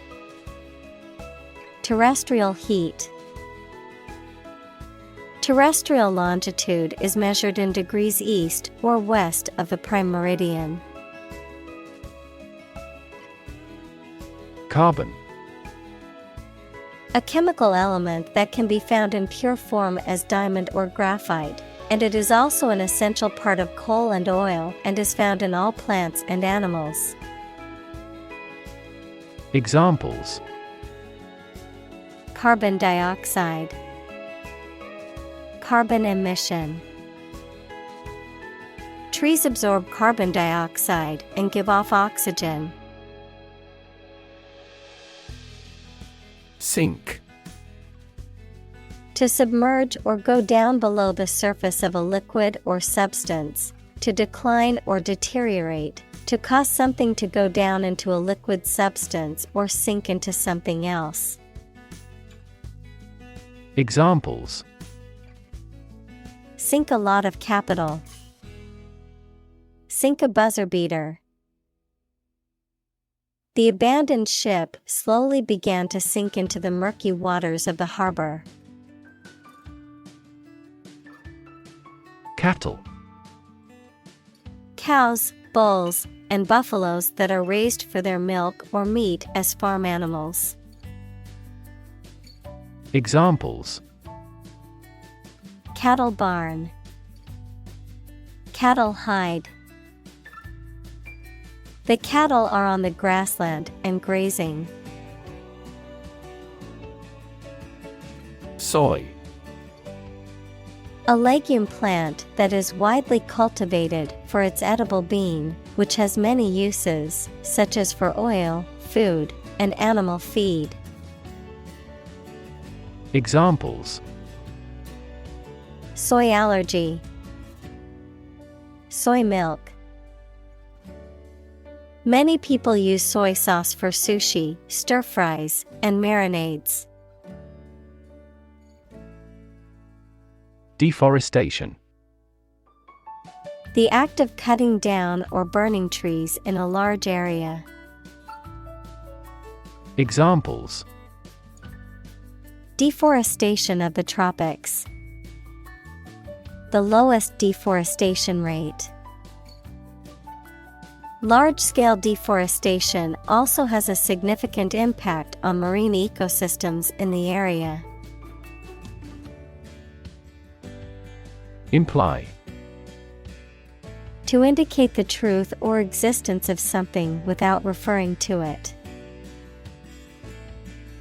Terrestrial heat. Terrestrial longitude is measured in degrees east or west of the prime meridian. Carbon. A chemical element that can be found in pure form as diamond or graphite, and it is also an essential part of coal and oil and is found in all plants and animals. Examples: Carbon dioxide. Carbon emission. Trees absorb carbon dioxide and give off oxygen. Sink. To submerge or go down below the surface of a liquid or substance, to decline or deteriorate, to cause something to go down into a liquid substance or sink into something else. Examples: Sink a lot of capital. Sink a buzzer beater. The abandoned ship slowly began to sink into the murky waters of the harbor. Cattle. Cows, bulls, and buffaloes that are raised for their milk or meat as farm animals. Examples: Cattle barn. Cattle hide. The cattle are on the grassland and grazing. Soy. A legume plant that is widely cultivated for its edible bean, which has many uses, such as for oil, food, and animal feed. Examples: Soy allergy. Soy milk. Many people use soy sauce for sushi, stir-fries, and marinades. Deforestation. The act of cutting down or burning trees in a large area. Examples: Deforestation of the tropics. The lowest deforestation rate. Large-scale deforestation also has a significant impact on marine ecosystems in the area. Imply. To indicate the truth or existence of something without referring to it.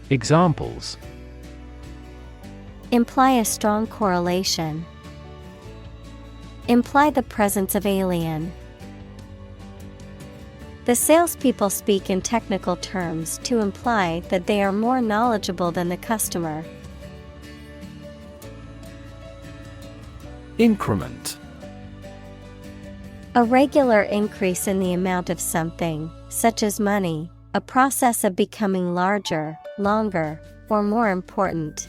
Examples. Imply a strong correlation. Imply the presence of alien. The salespeople speak in technical terms to imply that they are more knowledgeable than the customer. Increment. A regular increase in the amount of something, such as money, a process of becoming larger, longer, or more important.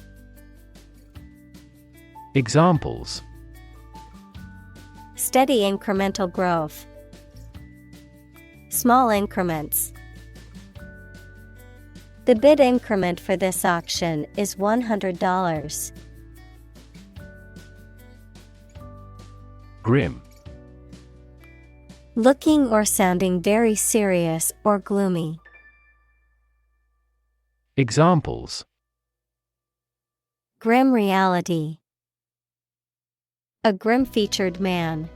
Examples. Steady incremental growth. Small increments. The bid increment for this auction is $100. Grim. Looking or sounding very serious or gloomy. Examples. Grim reality. A grim-featured man.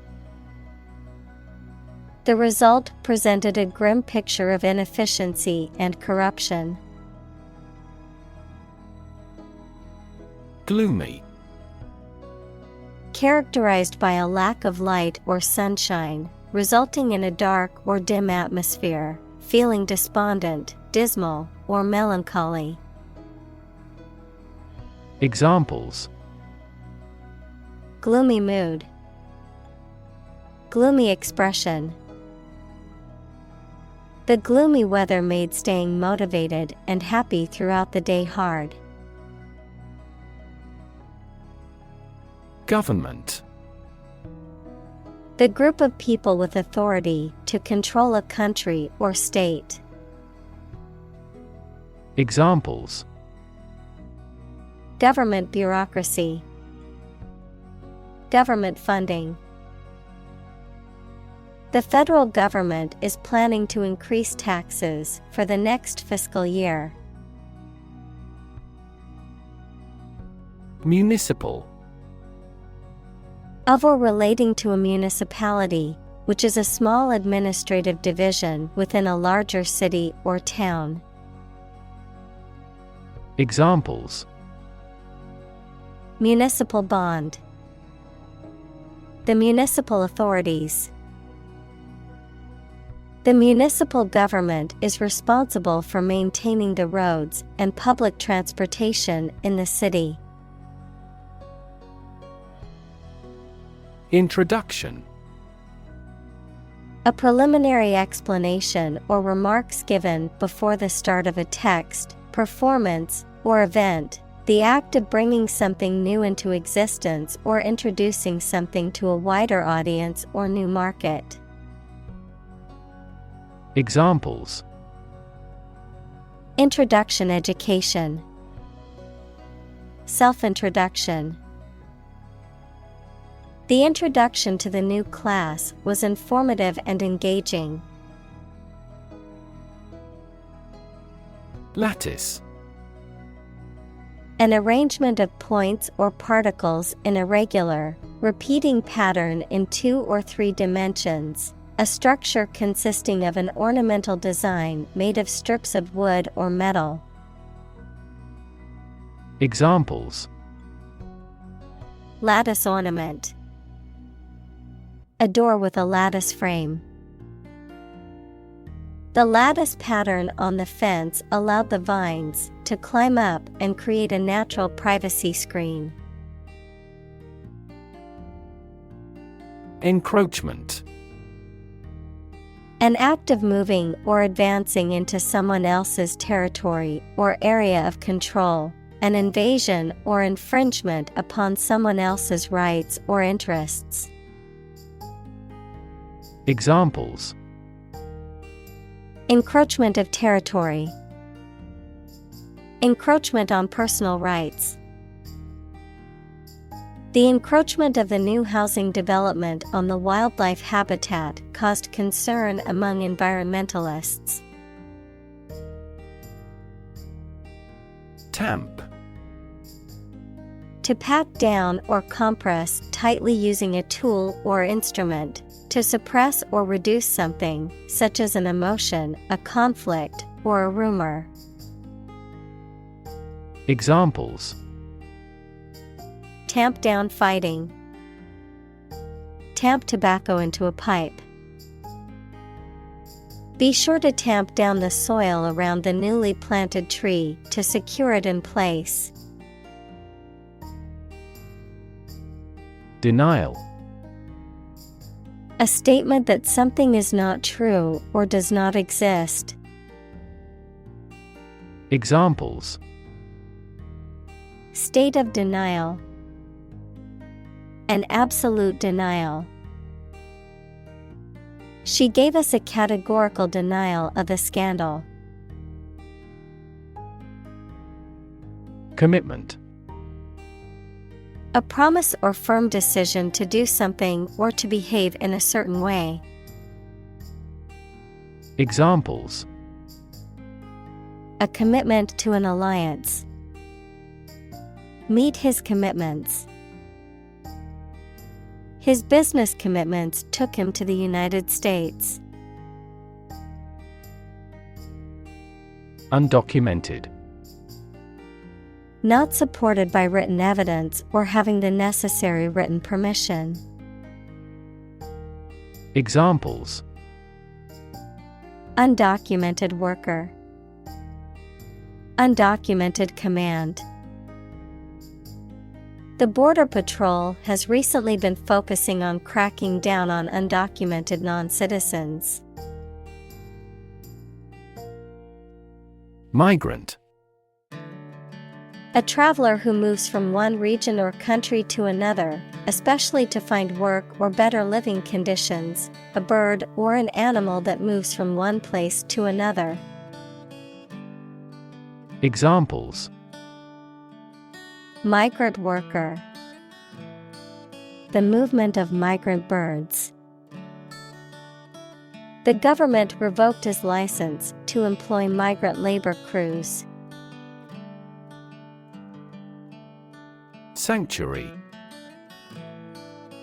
The result presented a grim picture of inefficiency and corruption. Gloomy. Characterized by a lack of light or sunshine, resulting in a dark or dim atmosphere, feeling despondent, dismal, or melancholy. Examples. Gloomy mood. Gloomy expression. The gloomy weather made staying motivated and happy throughout the day hard. Government. The group of people with authority to control a country or state. Examples. Government bureaucracy. Government funding. The federal government is planning to increase taxes for the next fiscal year. Municipal. Of or relating to a municipality, which is a small administrative division within a larger city or town. Examples. Municipal bond. The municipal authorities. The municipal government is responsible for maintaining the roads and public transportation in the city. Introduction. A preliminary explanation or remarks given before the start of a text, performance, or event, the act of bringing something new into existence or introducing something to a wider audience or new market. Examples. Introduction education. Self-introduction. The introduction to the new class was informative and engaging. Lattice. An arrangement of points or particles in a regular, repeating pattern in 2 or 3 dimensions, a structure consisting of an ornamental design made of strips of wood or metal. Examples. Lattice ornament. A door with a lattice frame. The lattice pattern on the fence allowed the vines to climb up and create a natural privacy screen. Encroachment. An act of moving or advancing into someone else's territory or area of control, an invasion or infringement upon someone else's rights or interests. Examples. Encroachment of territory. Encroachment on personal rights. The encroachment of the new housing development on the wildlife habitat caused concern among environmentalists. Tamp. To pat down or compress tightly using a tool or instrument, to suppress or reduce something, such as an emotion, a conflict, or a rumor. Examples: Tamp down fighting. Tamp tobacco into a pipe. Be sure to tamp down the soil around the newly planted tree to secure it in place. Denial. A statement that something is not true or does not exist. Examples: State of denial. An absolute denial. She gave us a categorical denial of the scandal. Commitment. A promise or firm decision to do something or to behave in a certain way. Examples: A commitment to an alliance. Meet his commitments. His business commitments took him to the United States. Undocumented. Not supported by written evidence or having the necessary written permission. Examples: Undocumented worker. Undocumented command. The Border Patrol has recently been focusing on cracking down on undocumented non-citizens. Migrant. A traveler who moves from one region or country to another, especially to find work or better living conditions, a bird or an animal that moves from one place to another. Examples: Migrant worker. The movement of migrant birds. The government revoked his license to employ migrant labor crews. Sanctuary.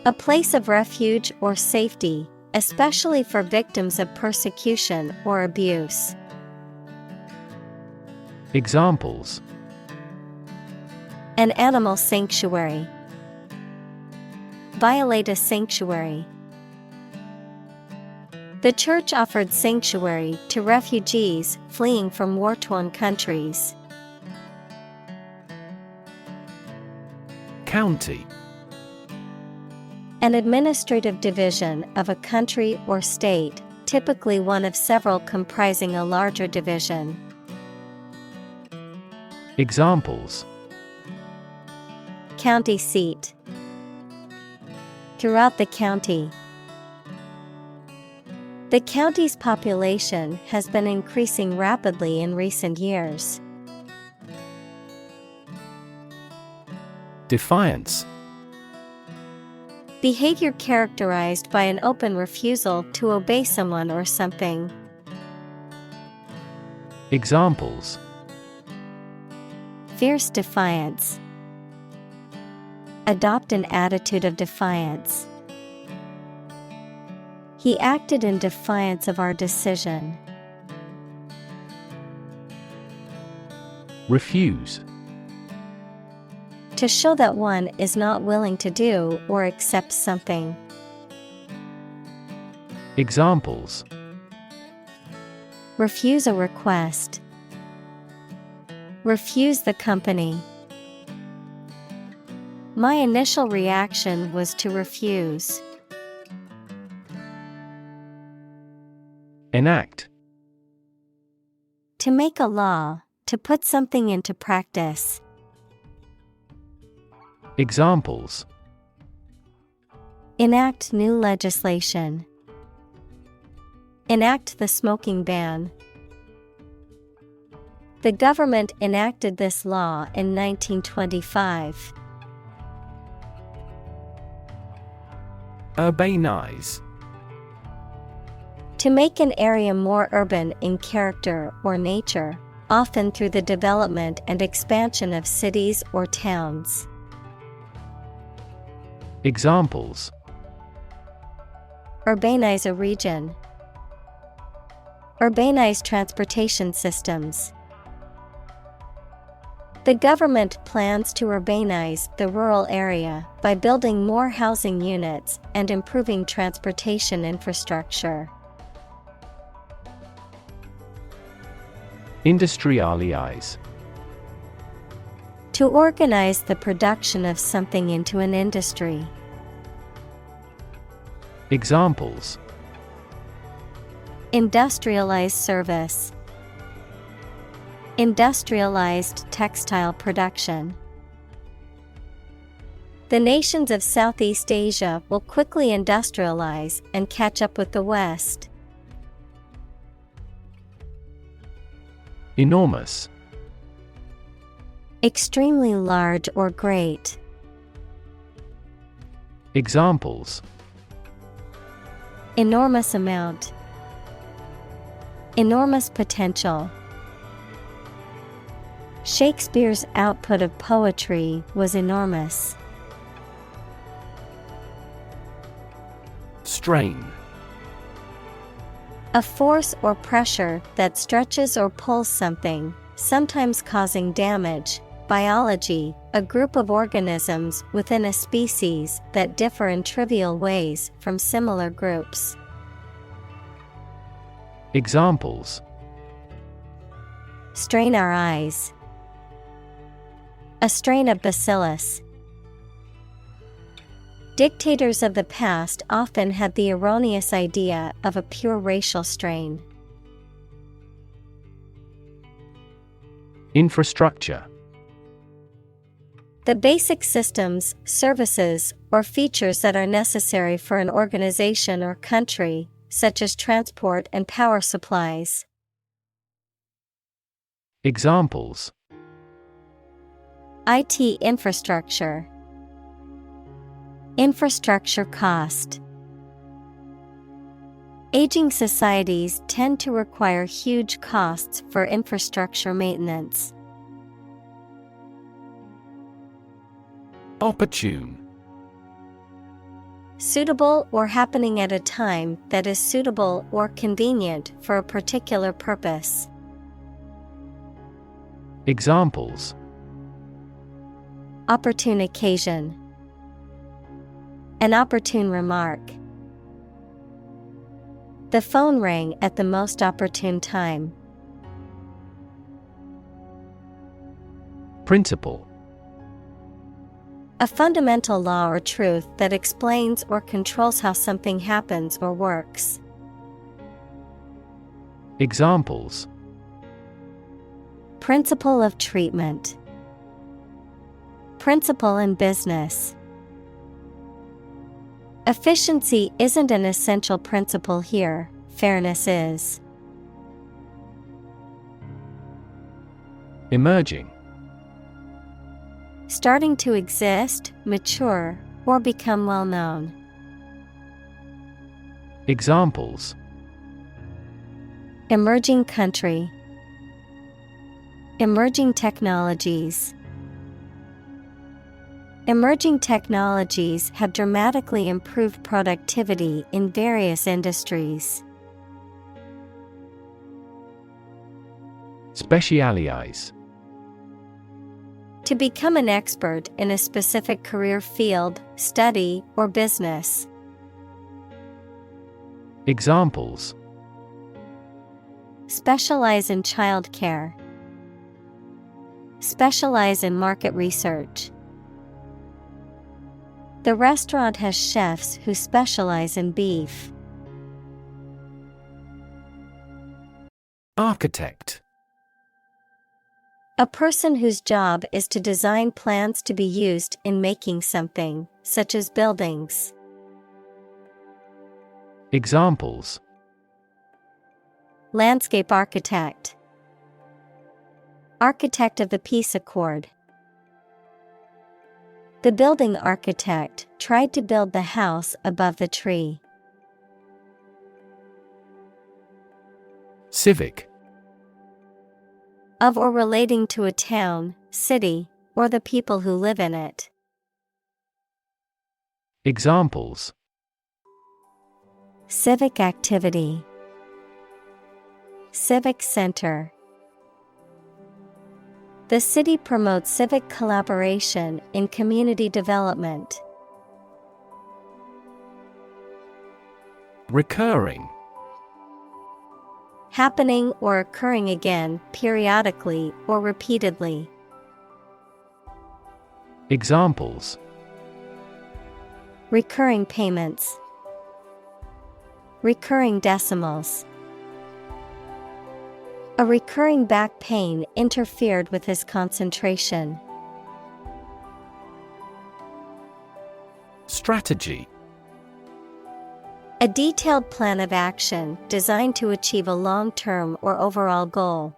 A place of refuge or safety, especially for victims of persecution or abuse. Examples: An animal sanctuary. Violate a sanctuary. The church offered sanctuary to refugees fleeing from war-torn countries. County. An administrative division of a country or state, typically one of several comprising a larger division. Examples: County seat. Throughout the county. The county's population has been increasing rapidly in recent years. Defiance. Behavior characterized by an open refusal to obey someone or something. Examples: Fierce defiance. Adopt an attitude of defiance. He acted in defiance of our decision. Refuse. To show that one is not willing to do or accept something. Examples: Refuse a request. Refuse the company. My initial reaction was to refuse. Enact. To make a law, to put something into practice. Examples: Enact new legislation. Enact the smoking ban. The government enacted this law in 1925. Urbanize. To make an area more urban in character or nature, often through the development and expansion of cities or towns. Examples: Urbanize a region. Urbanize transportation systems. The government plans to urbanize the rural area by building more housing units and improving transportation infrastructure. Industrialize. To organize the production of something into an industry. Examples: Industrialized service. Industrialized textile production. The nations of Southeast Asia will quickly industrialize and catch up with the West. Enormous. Extremely large or great. Examples: Enormous amount. Enormous potential. Shakespeare's output of poetry was enormous. Strain. A force or pressure that stretches or pulls something, sometimes causing damage. Biology, a group of organisms within a species that differ in trivial ways from similar groups. Examples: Strain our eyes. A strain of bacillus. Dictators of the past often had the erroneous idea of a pure racial strain. Infrastructure. The basic systems, services, or features that are necessary for an organization or country, such as transport and power supplies. Examples: IT infrastructure. Infrastructure cost. Aging societies tend to require huge costs for infrastructure maintenance. Opportune. Suitable or happening at a time that is suitable or convenient for a particular purpose. Examples: Opportune occasion. An opportune remark. The phone rang at the most opportune time. Principle. A fundamental law or truth that explains or controls how something happens or works. Examples: Principle of treatment. Principle in business. Efficiency isn't an essential principle here, fairness is. Emerging. Starting to exist, mature, or become well known. Examples: Emerging country. Emerging technologies. Emerging technologies have dramatically improved productivity in various industries. Specialize. To become an expert in a specific career field, study, or business. Examples: Specialize in childcare. Specialize in market research. The restaurant has chefs who specialize in beef. Architect. A person whose job is to design plans to be used in making something, such as buildings. Examples: Landscape architect. Architect of the peace accord. The building architect tried to build the house above the tree. Civic. Of or relating to a town, city, or the people who live in it. Examples: Civic activity. Civic center. The city promotes civic collaboration in community development. Recurring. Happening or occurring again, periodically or repeatedly. Examples: Recurring payments. Recurring decimals. A recurring back pain interfered with his concentration. Strategy. A detailed plan of action designed to achieve a long-term or overall goal.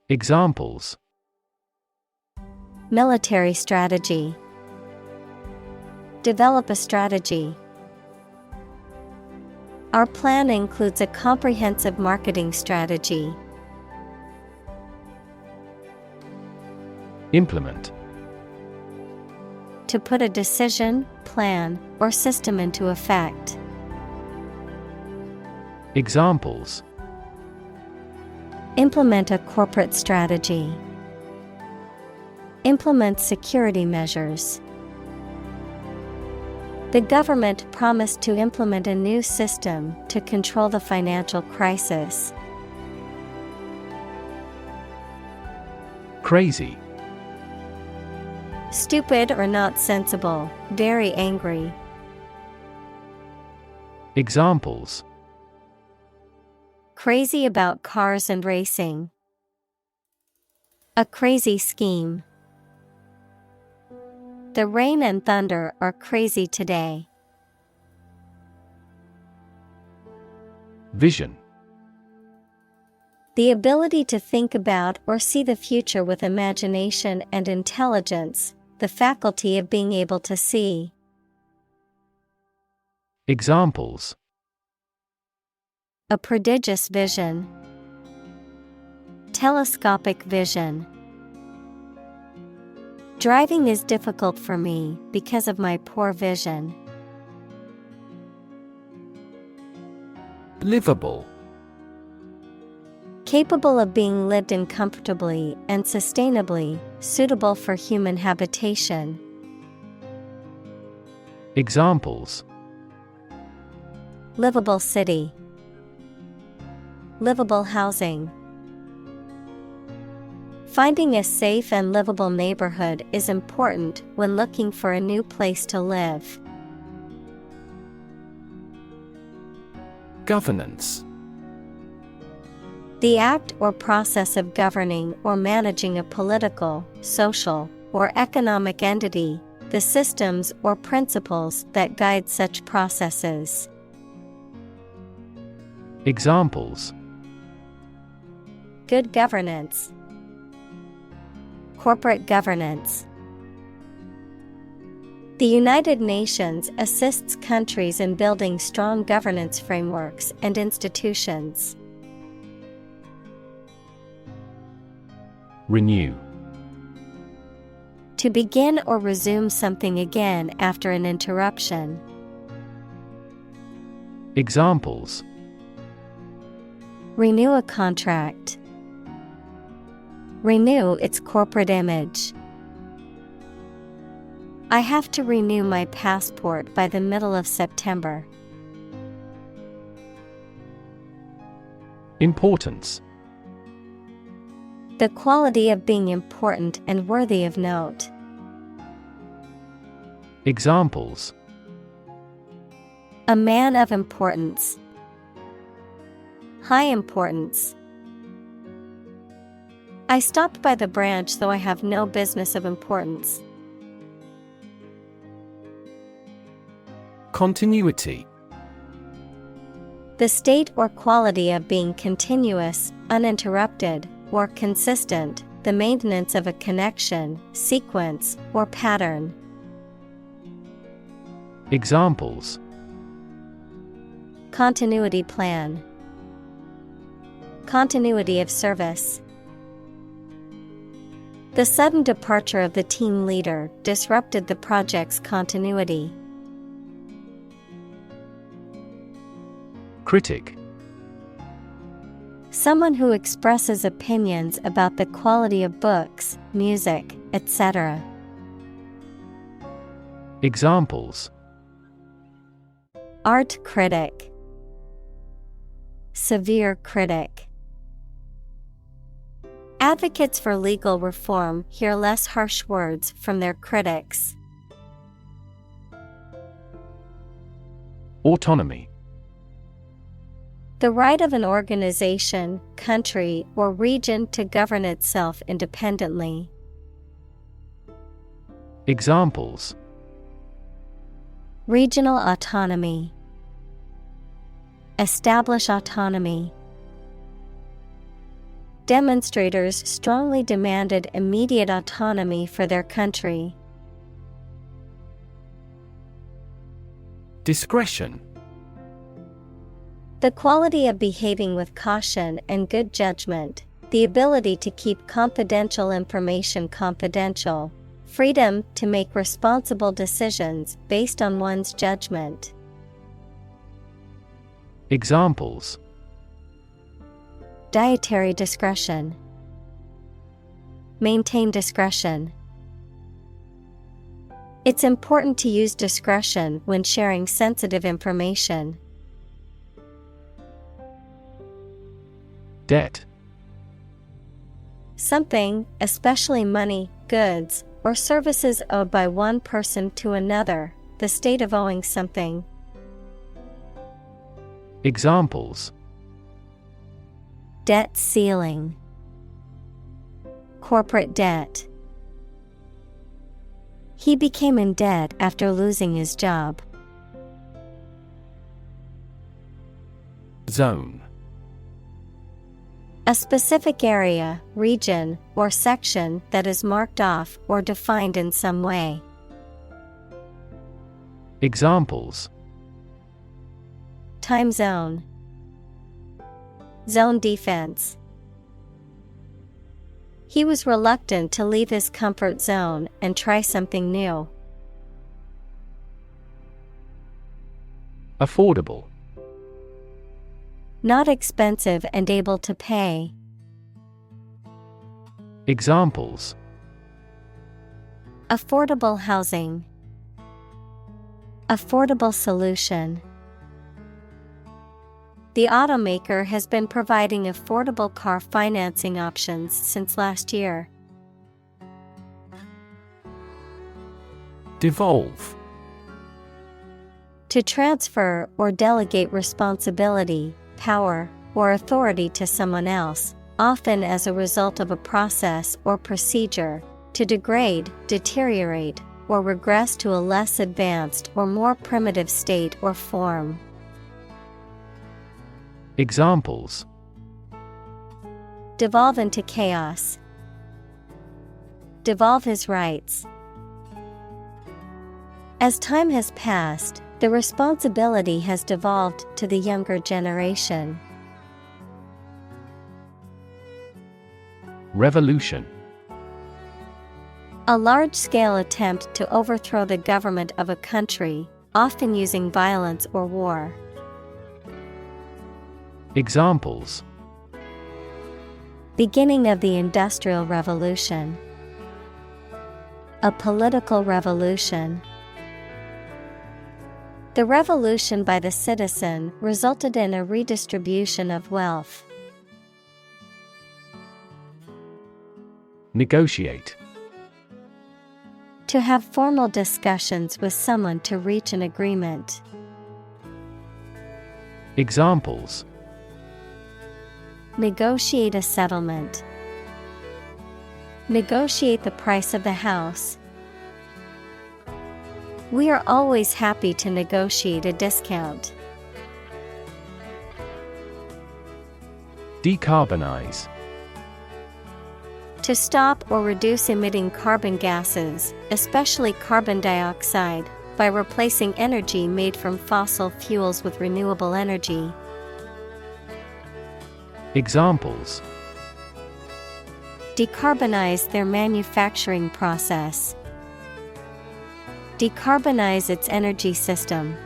Examples: Military strategy. Develop a strategy. Our plan includes a comprehensive marketing strategy. Implement. To put a decision, plan, or system into effect. Examples: Implement a corporate strategy. Implement security measures. The government promised to implement a new system to control the financial crisis. Crazy. Stupid or not sensible, very angry. Examples: Crazy about cars and racing. A crazy scheme. The rain and thunder are crazy today. Vision. The ability to think about or see the future with imagination and intelligence, the faculty of being able to see. Examples: A prodigious vision. Telescopic vision. Driving is difficult for me because of my poor vision. Livable. Capable of being lived in comfortably and sustainably, suitable for human habitation. Examples: Livable city. Livable housing. Finding a safe and livable neighborhood is important when looking for a new place to live. Governance. The act or process of governing or managing a political, social, or economic entity, the systems or principles that guide such processes. Examples: Good governance. Corporate governance. The United Nations assists countries in building strong governance frameworks and institutions. Renew. To begin or resume something again after an interruption. Examples: Renew a contract. Renew its corporate image. I have to renew my passport by the middle of September. Importance. The quality of being important and worthy of note. Examples: A man of importance. High importance. I stopped by the branch though I have no business of importance. Continuity. The state or quality of being continuous, uninterrupted, or consistent, the maintenance of a connection, sequence, or pattern. Examples: Continuity plan. Continuity of service. The sudden departure of the team leader disrupted the project's continuity. Critic. Someone who expresses opinions about the quality of books, music, etc. Examples: Art critic. Severe critic. Advocates for legal reform hear less harsh words from their critics. Autonomy. The right of an organization, country, or region to govern itself independently. Examples: Regional autonomy. Establish autonomy. Demonstrators strongly demanded immediate autonomy for their country. Discretion. The quality of behaving with caution and good judgment, the ability to keep confidential information confidential, freedom to make responsible decisions based on one's judgment. Examples: Dietary discretion. Maintain discretion. It's important to use discretion when sharing sensitive information. Debt. Something, especially money, goods, or services owed by one person to another, the state of owing something. Examples: Debt ceiling. Corporate debt. He became in debt after losing his job. Zone. A specific area, region, or section that is marked off or defined in some way. Examples: Time zone. Zone defense. He was reluctant to leave his comfort zone and try something new. Affordable. Not expensive and able to pay. Examples: Affordable housing. Affordable solution. The automaker has been providing affordable car financing options since last year. Devolve. To transfer or delegate responsibility, power, or authority to someone else, often as a result of a process or procedure, to degrade, deteriorate, or regress to a less advanced or more primitive state or form. Examples: Devolve into chaos. Devolve his rights. As time has passed, the responsibility has devolved to the younger generation. Revolution. A large-scale attempt to overthrow the government of a country, often using violence or war. Examples: Beginning of the Industrial Revolution. A political revolution. The revolution by the citizen resulted in a redistribution of wealth. Negotiate. To have formal discussions with someone to reach an agreement. Examples: Negotiate a settlement. Negotiate the price of the house. We are always happy to negotiate a discount. Decarbonize. To stop or reduce emitting carbon gases, especially carbon dioxide, by replacing energy made from fossil fuels with renewable energy. Examples: Decarbonize their manufacturing process. Decarbonize its energy system.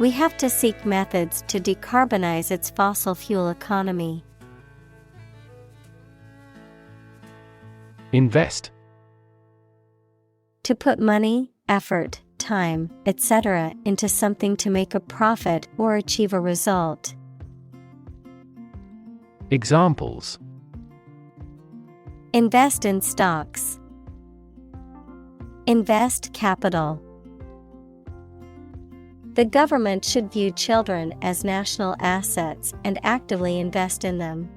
We have to seek methods to decarbonize its fossil fuel economy. Invest. To put money, effort, time, etc. into something to make a profit or achieve a result. Examples: Invest in stocks. Invest capital. The government should view children as national assets and actively invest in them.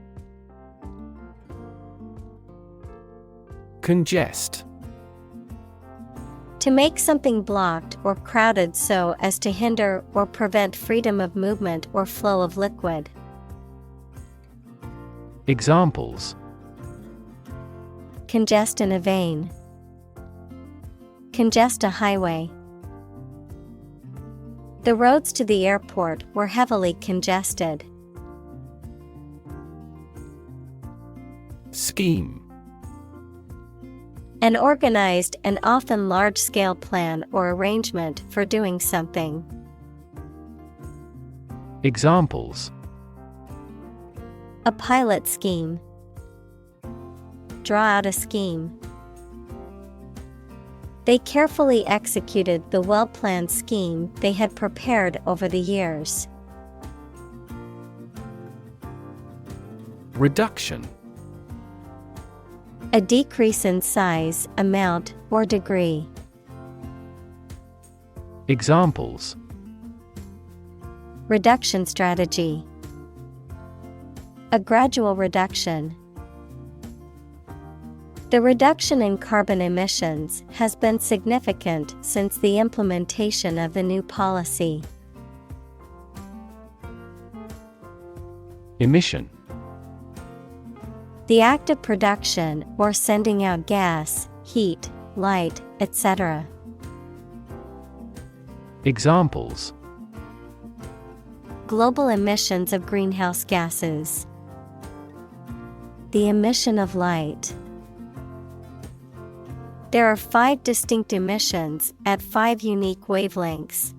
Congest. To make something blocked or crowded so as to hinder or prevent freedom of movement or flow of liquid. Examples: Congest in a vein. Congest a highway. The roads to the airport were heavily congested. Scheme. An organized and often large-scale plan or arrangement for doing something. Examples: A pilot scheme. Draw out a scheme. They carefully executed the well-planned scheme they had prepared over the years. Reduction. A decrease in size, amount, or degree. Examples: Reduction strategy. A gradual reduction. The reduction in carbon emissions has been significant since the implementation of the new policy. Emission. The act of production or sending out gas, heat, light, etc. Examples: Global emissions of greenhouse gases. The emission of light. There are 5 distinct emissions at 5 unique wavelengths.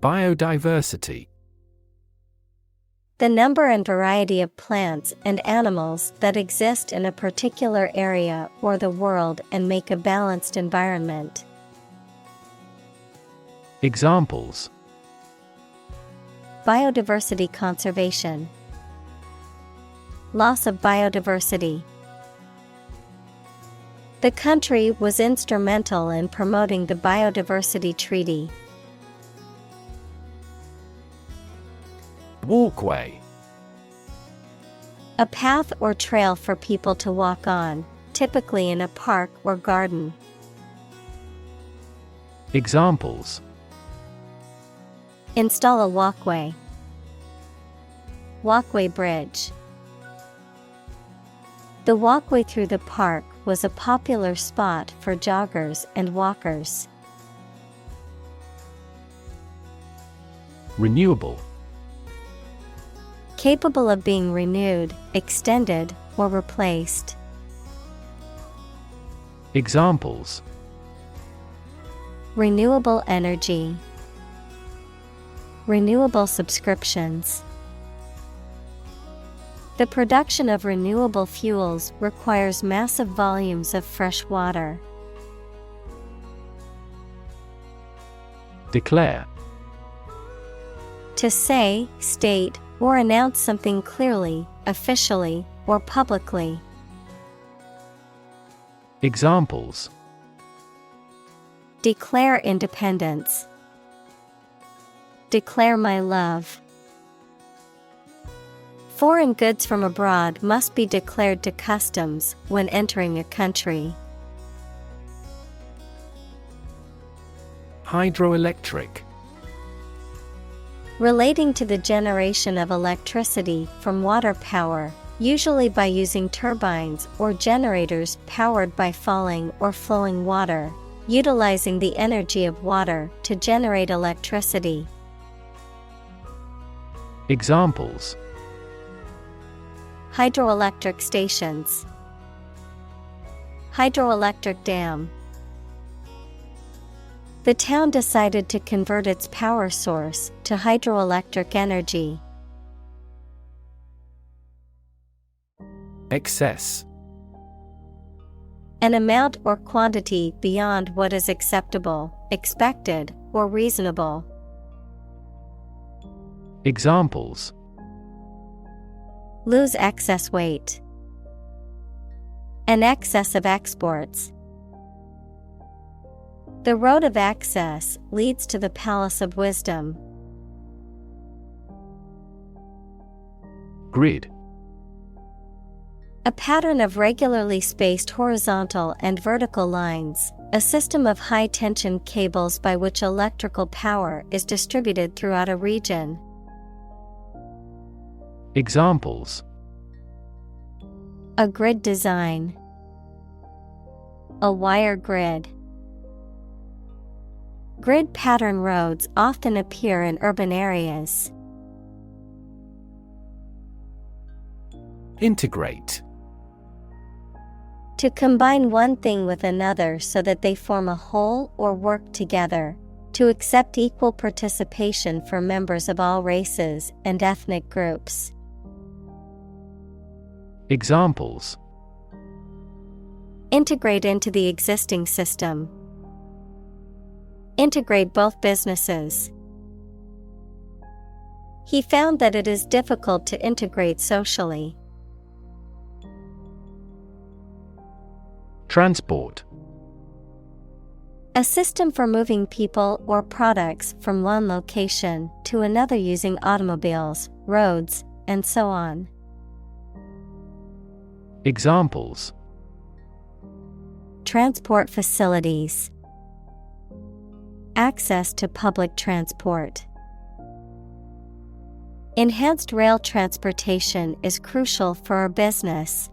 Biodiversity. The number and variety of plants and animals that exist in a particular area or the world and make a balanced environment. Examples: Biodiversity conservation. Loss of biodiversity. The country was instrumental in promoting the Biodiversity Treaty. Walkway. A path or trail for people to walk on, typically in a park or garden. Examples: Install a walkway. Walkway bridge. The walkway through the park was a popular spot for joggers and walkers. Renewable. Capable of being renewed, extended, or replaced. Examples: Renewable energy. Renewable subscriptions. The production of renewable fuels requires massive volumes of fresh water. Declare. To say, state, or announce something clearly, officially, or publicly. Examples: Declare independence. Declare my love. Foreign goods from abroad must be declared to customs when entering a country. Hydroelectric. Relating to the generation of electricity from water power, usually by using turbines or generators powered by falling or flowing water, utilizing the energy of water to generate electricity. Examples: Hydroelectric stations, hydroelectric dam. The town decided to convert its power source to hydroelectric energy. Excess. An amount or quantity beyond what is acceptable, expected, or reasonable. Examples: Lose excess weight. An excess of exports. The road of access leads to the palace of wisdom. Grid. A pattern of regularly spaced horizontal and vertical lines, a system of high-tension cables by which electrical power is distributed throughout a region. Examples: A grid design. A wire grid. Grid pattern roads often appear in urban areas. Integrate. To combine one thing with another so that they form a whole or work together. To accept equal participation for members of all races and ethnic groups. Examples: Integrate into the existing system. Integrate both businesses. He found that it is difficult to integrate socially. Transport. A system for moving people or products from one location to another using automobiles, roads, and so on. Examples: Transport facilities. Access to public transport. Enhanced rail transportation is crucial for our business.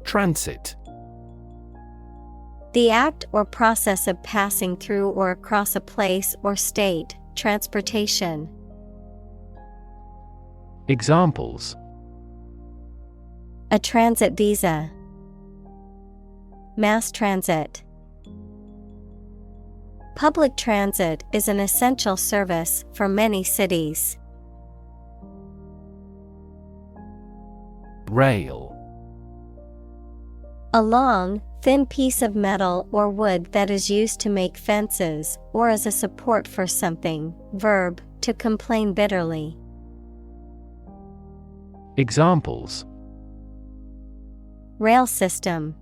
Transit. The act or process of passing through or across a place or state, transportation. Examples: A transit visa. Mass transit. Public transit is an essential service for many cities. Rail. A long, thin piece of metal or wood that is used to make fences or as a support for something. Verb, to complain bitterly. Examples: Rail system.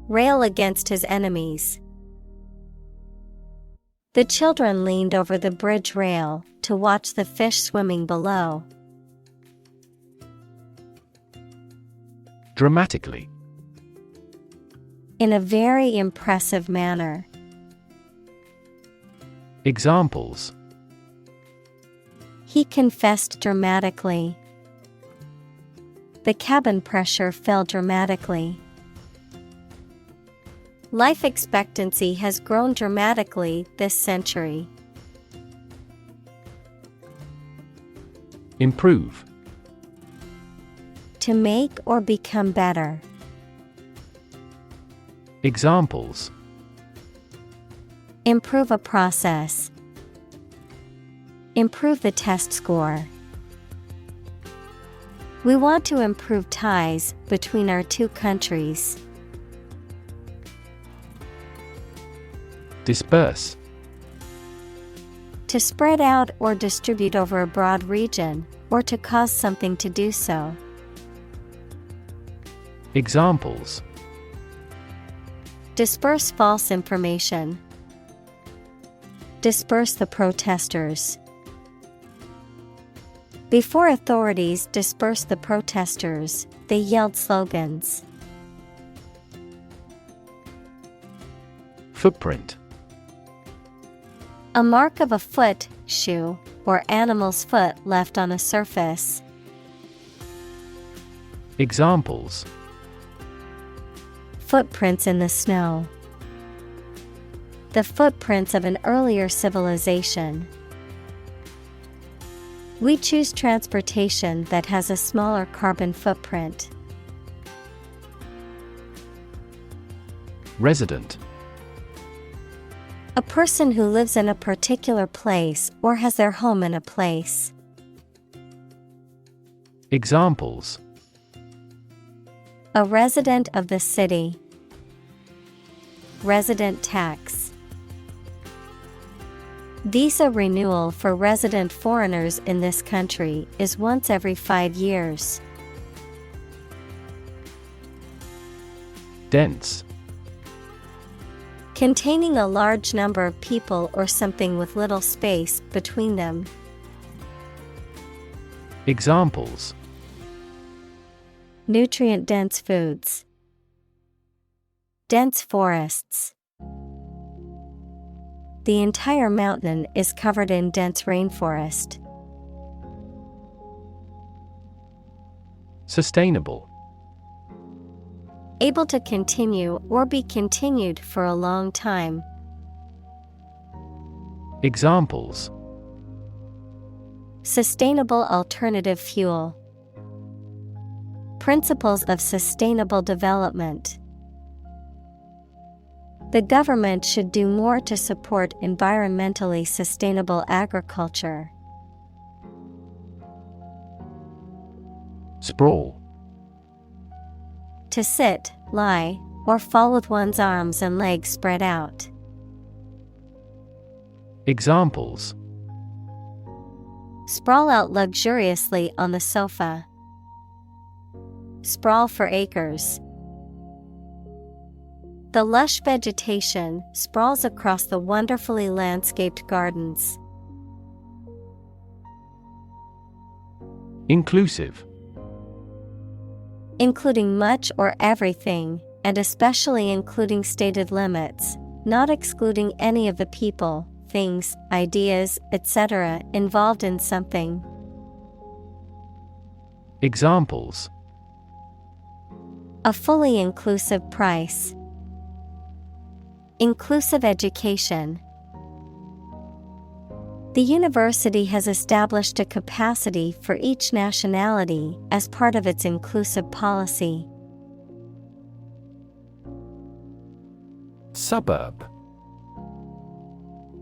Rail against his enemies. The children leaned over the bridge rail to watch the fish swimming below. Dramatically. In a very impressive manner. Examples: He confessed dramatically. The cabin pressure fell dramatically. Life expectancy has grown dramatically this century. Improve. To make or become better. Examples: Improve a process. Improve the test score. We want to improve ties between our two countries. Disperse. To spread out or distribute over a broad region, or to cause something to do so. Examples: Disperse false information. Disperse the protesters. Before authorities dispersed the protesters, they yelled slogans. Footprint. A mark of a foot, shoe, or animal's foot left on a surface. Examples: Footprints in the snow. The footprints of an earlier civilization. We choose transportation that has a smaller carbon footprint. Resident: A person who lives in a particular place or has their home in a place. Examples: A resident of the city. Resident tax. Visa renewal for resident foreigners in this country is once every 5 years. Dense: Containing a large number of people or something with little space between them. Examples: Nutrient-dense foods. Dense forests. The entire mountain is covered in dense rainforest. Sustainable: Able to continue or be continued for a long time. Examples: Sustainable alternative fuel. Principles of sustainable development. The government should do more to support environmentally sustainable agriculture. Sprawl: To sit, lie, or fall with one's arms and legs spread out. Examples: Sprawl out luxuriously on the sofa. Sprawl for acres. The lush vegetation sprawls across the wonderfully landscaped gardens. Inclusive: Including much or everything, and especially including stated limits, not excluding any of the people, things, ideas, etc. involved in something. Examples: A fully inclusive price. Inclusive education. The university has established a capacity for each nationality as part of its inclusive policy. Suburb: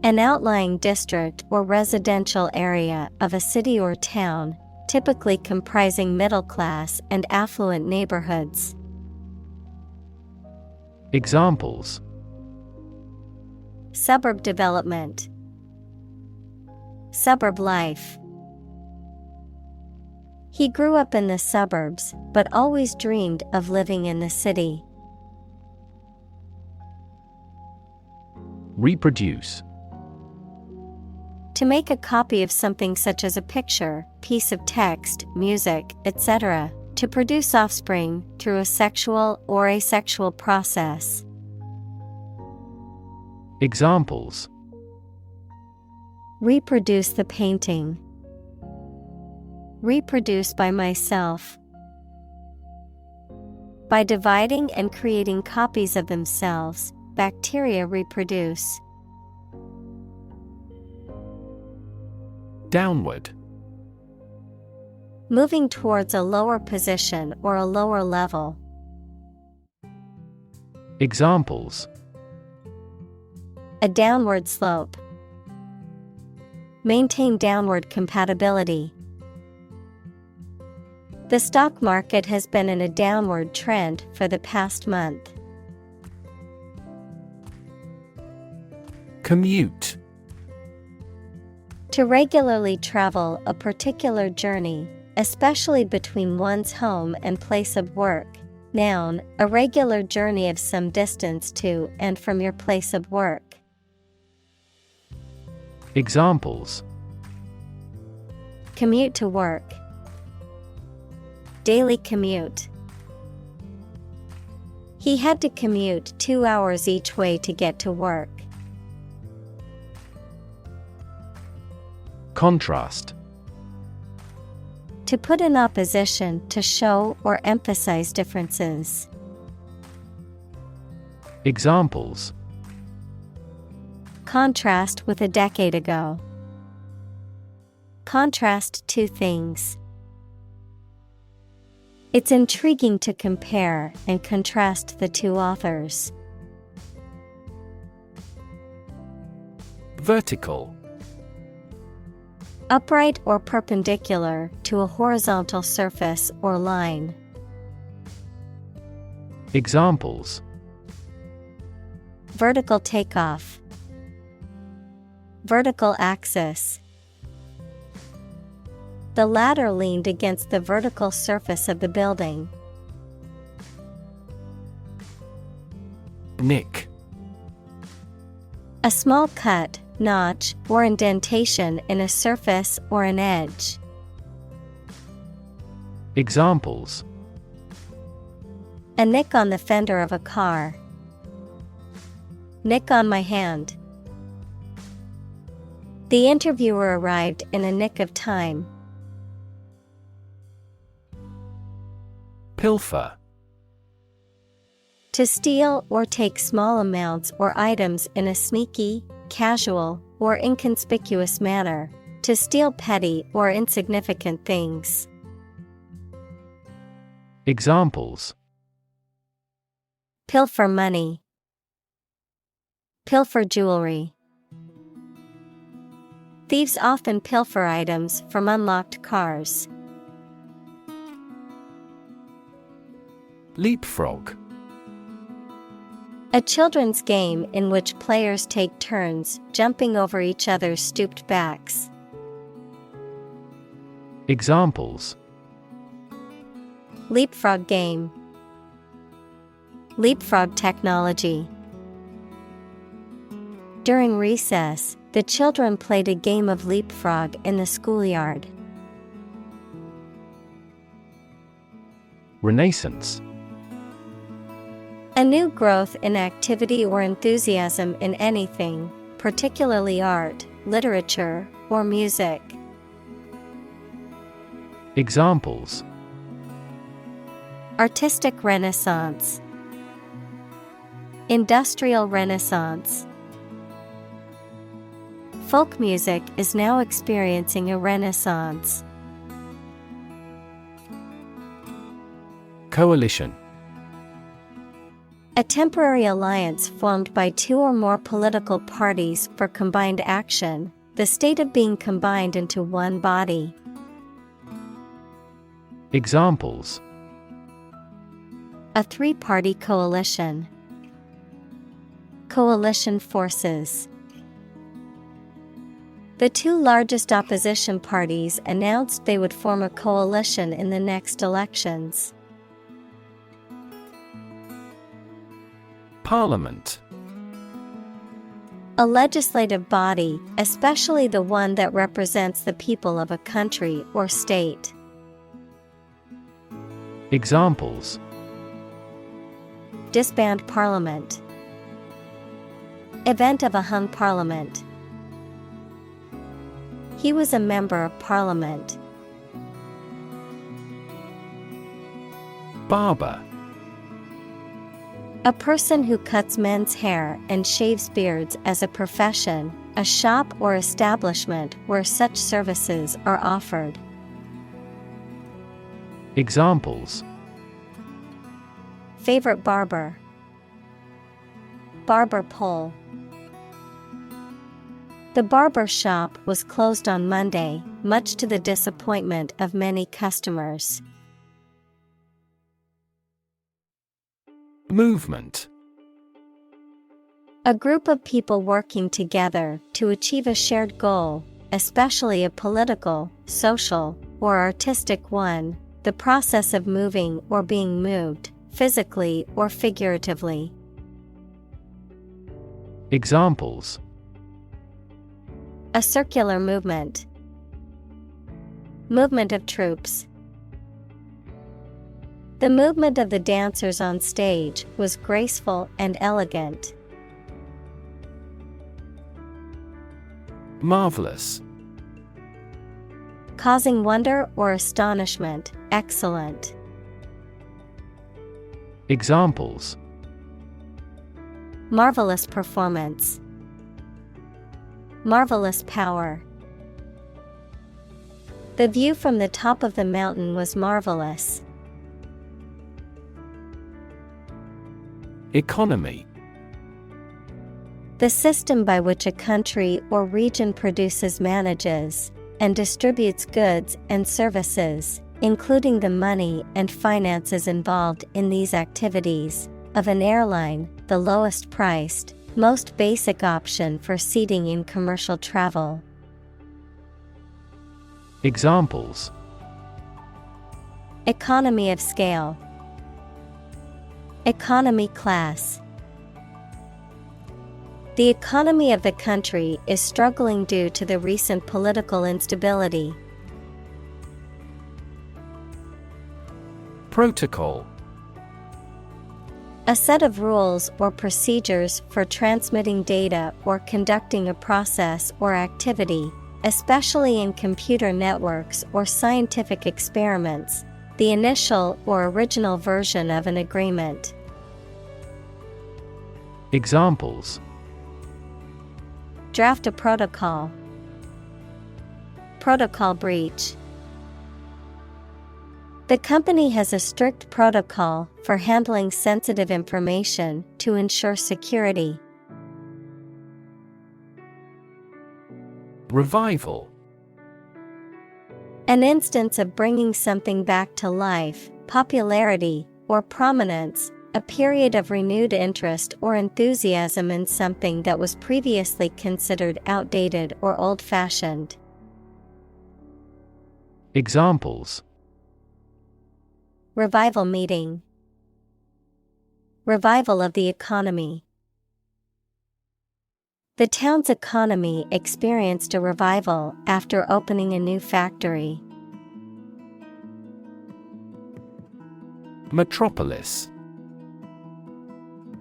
An outlying district or residential area of a city or town, typically comprising middle-class and affluent neighborhoods. Examples: Suburb development. Suburb life. He grew up in the suburbs, but always dreamed of living in the city. Reproduce: To make a copy of something such as a picture, piece of text, music, etc., to produce offspring through a sexual or asexual process. Examples: Reproduce the painting. Reproduce by myself. By dividing and creating copies of themselves, bacteria reproduce. Downward: Moving towards a lower position or a lower level. Examples: A downward slope. Maintain downward compatibility. The stock market has been in a downward trend for the past month. Commute: To regularly travel a particular journey, especially between one's home and place of work. Noun, a regular journey of some distance to and from your place of work. Examples: Commute to work. Daily commute. He had to commute 2 hours each way to get to work. Contrast. To put in opposition to show or emphasize differences. Examples: Contrast with a decade ago. Contrast two things. It's intriguing to compare and contrast the two authors. Vertical. Upright or perpendicular to a horizontal surface or line. Examples: Vertical takeoff. Vertical axis. The ladder leaned against the vertical surface of the building. Nick. A small cut, notch, or indentation in a surface or an edge. Examples: A nick on the fender of a car. Nick on my hand. The interviewer arrived in a nick of time. Pilfer. To steal or take small amounts or items in a sneaky, casual, or inconspicuous manner. To steal petty or insignificant things. Examples: Pilfer money. Pilfer jewelry. Thieves often pilfer items from unlocked cars. Leapfrog. A children's game in which players take turns jumping over each other's stooped backs. Examples: Leapfrog game. Leapfrog technology. During recess, the children played a game of leapfrog in the schoolyard. Renaissance. A new growth in activity or enthusiasm in anything, particularly art, literature, or music. Examples: Artistic Renaissance. Industrial Renaissance. Folk music is now experiencing a renaissance. Coalition. A temporary alliance formed by two or more political parties for combined action, the state of being combined into one body. Examples: A three-party coalition. Coalition forces. The two largest opposition parties announced they would form a coalition in the next elections. Parliament. A legislative body, especially the one that represents the people of a country or state. Examples: Disband Parliament. Event of a hung parliament. He was a member of Parliament. Barber. A person who cuts men's hair and shaves beards as a profession, a shop or establishment where such services are offered. Examples: Favorite barber. Barber pole. The barber shop was closed on Monday, much to the disappointment of many customers. Movement. A group of people working together to achieve a shared goal, especially a political, social, or artistic one, the process of moving or being moved, physically or figuratively. Examples: A circular movement. Movement of troops. The movement of the dancers on stage was graceful and elegant. Marvelous. causing wonder or astonishment. Excellent. Examples: Marvelous performance. Marvelous power. The view from the top of the mountain was marvelous. Economy: The system by which a country or region produces, manages, and distributes goods and services, including the money and finances involved in these activities, of an airline, the lowest priced, most basic option for seating in commercial travel. Examples: Economy of scale. Economy class. The economy of the country is struggling due to the recent political instability. Protocol: A set of rules or procedures for transmitting data or conducting a process or activity, especially in computer networks or scientific experiments, the initial or original version of an agreement. Examples: Draft a protocol. Protocol breach. The company has a strict protocol for handling sensitive information to ensure security. Revival: An instance of bringing something back to life, popularity, or prominence, a period of renewed interest or enthusiasm in something that was previously considered outdated or old-fashioned. Examples: Revival meeting. Revival of the economy. The town's economy experienced a revival after opening a new factory. Metropolis: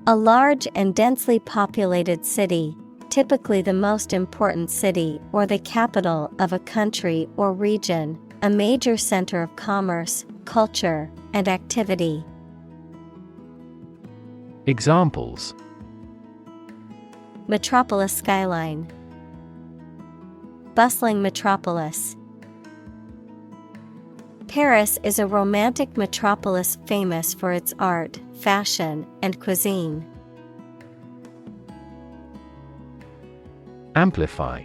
A large and densely populated city, typically the most important city or the capital of a country or region, a major center of commerce, culture, and activity. Examples: Metropolis skyline. Bustling metropolis. Paris is a romantic metropolis famous for its art, fashion, and cuisine. Amplify: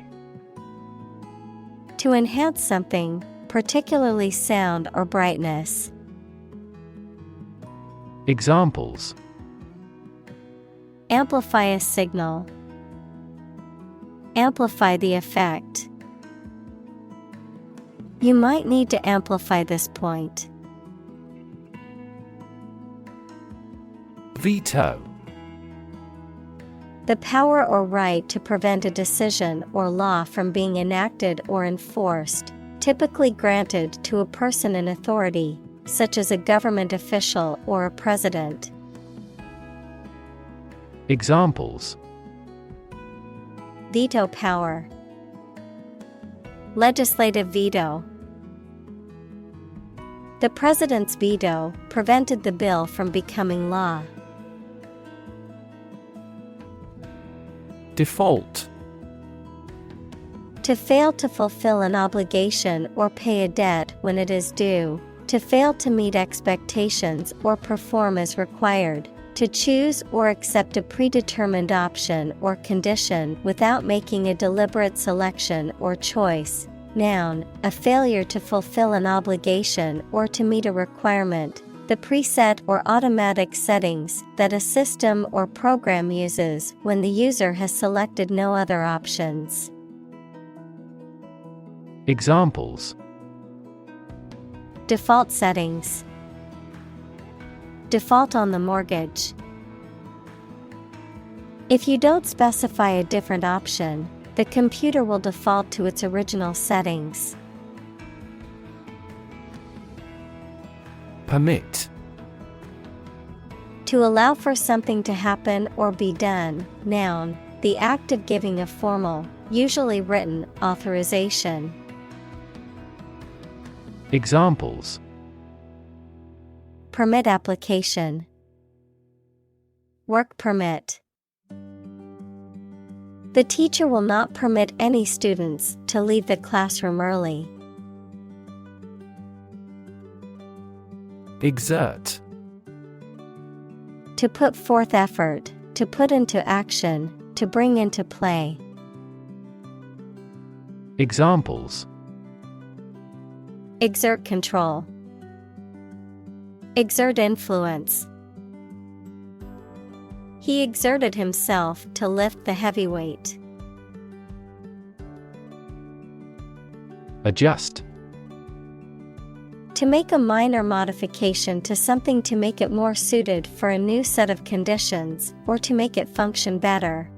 To enhance something, particularly sound or brightness. Examples: Amplify a signal. Amplify the effect. You might need to amplify this point. Veto: The power or right to prevent a decision or law from being enacted or enforced, typically granted to a person in authority, such as a government official or a president. Examples: Veto power. Legislative veto. The president's veto prevented the bill from becoming law. Default: To fail to fulfill an obligation or pay a debt when it is due, to fail to meet expectations or perform as required, to choose or accept a predetermined option or condition without making a deliberate selection or choice. Noun, a failure to fulfill an obligation or to meet a requirement, the preset or automatic settings that a system or program uses when the user has selected no other options. Examples: Default settings. Default on the mortgage. If you don't specify a different option, the computer will default to its original settings. Permit: To allow for something to happen or be done. Noun, the act of giving a formal, usually written, authorization. Examples: permit application, work permit. The teacher will not permit any students to leave the classroom early. Exert. To put forth effort, to put into action, to bring into play. Examples: exert control, exert influence. He exerted himself to lift the heavy weight. Adjust. To make a minor modification to something to make it more suited for a new set of conditions, or to make it function better.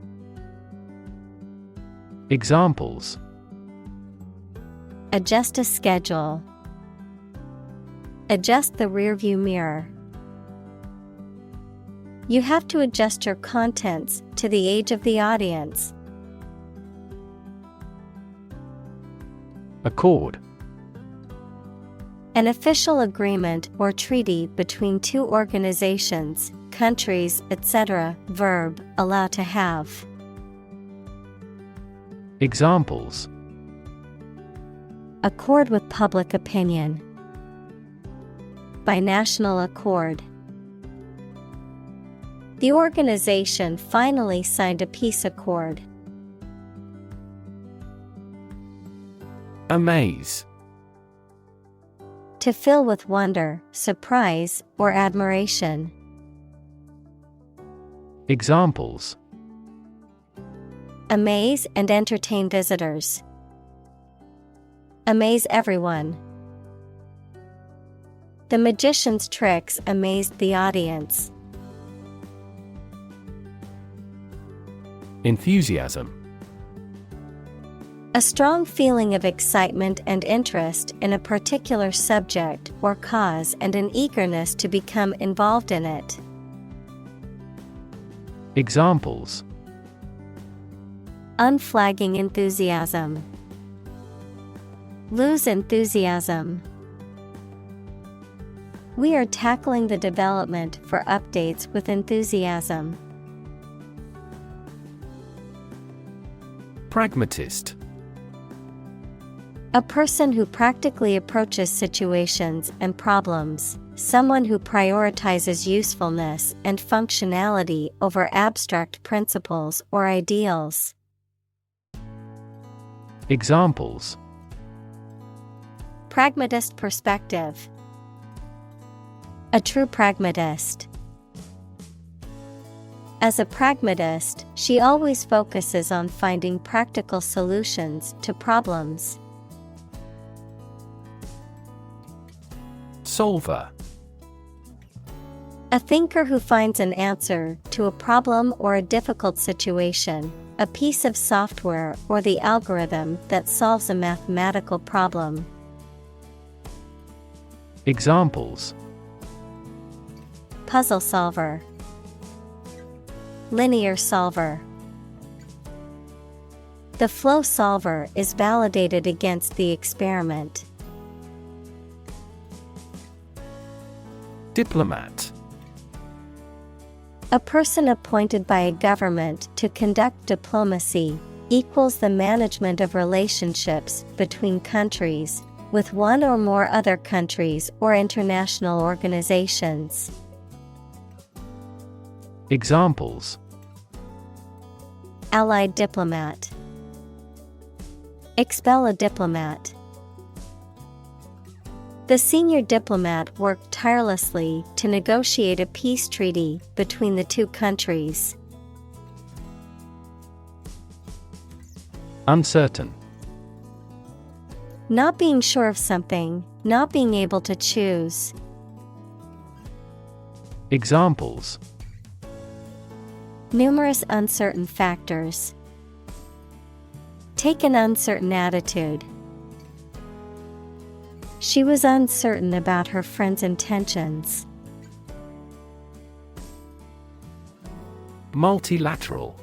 Examples: adjust a schedule, adjust the rearview mirror. You have to adjust your contents to the age of the audience. Accord. An official agreement or treaty between two organizations, countries, etc. Verb, allow to have. Examples: accord with public opinion, by national accord. The organization finally signed a peace accord. Amaze. To fill with wonder, surprise, or admiration. Examples: amaze and entertain visitors. Amaze everyone. The magician's tricks amazed the audience. Enthusiasm. A strong feeling of excitement and interest in a particular subject or cause and an eagerness to become involved in it. Examples: unflagging enthusiasm. Lose enthusiasm. We are tackling the development for updates with enthusiasm. Pragmatist. A person who practically approaches situations and problems, someone who prioritizes usefulness and functionality over abstract principles or ideals. Examples: pragmatist perspective. A true pragmatist. As a pragmatist, she always focuses on finding practical solutions to problems. Solver. A thinker who finds an answer to a problem or a difficult situation, a piece of software or the algorithm that solves a mathematical problem. Examples: puzzle solver. Linear solver. The flow solver is validated against the experiment. Diplomat. A person appointed by a government to conduct diplomacy, equals the management of relationships between countries, with one or more other countries or international organizations. Examples: allied diplomat. Expel a diplomat. The senior diplomat worked tirelessly to negotiate a peace treaty between the two countries. Uncertain. Not being sure of something, not being able to choose. Examples: numerous uncertain factors. Take an uncertain attitude. She was uncertain about her friend's intentions. Multilateral.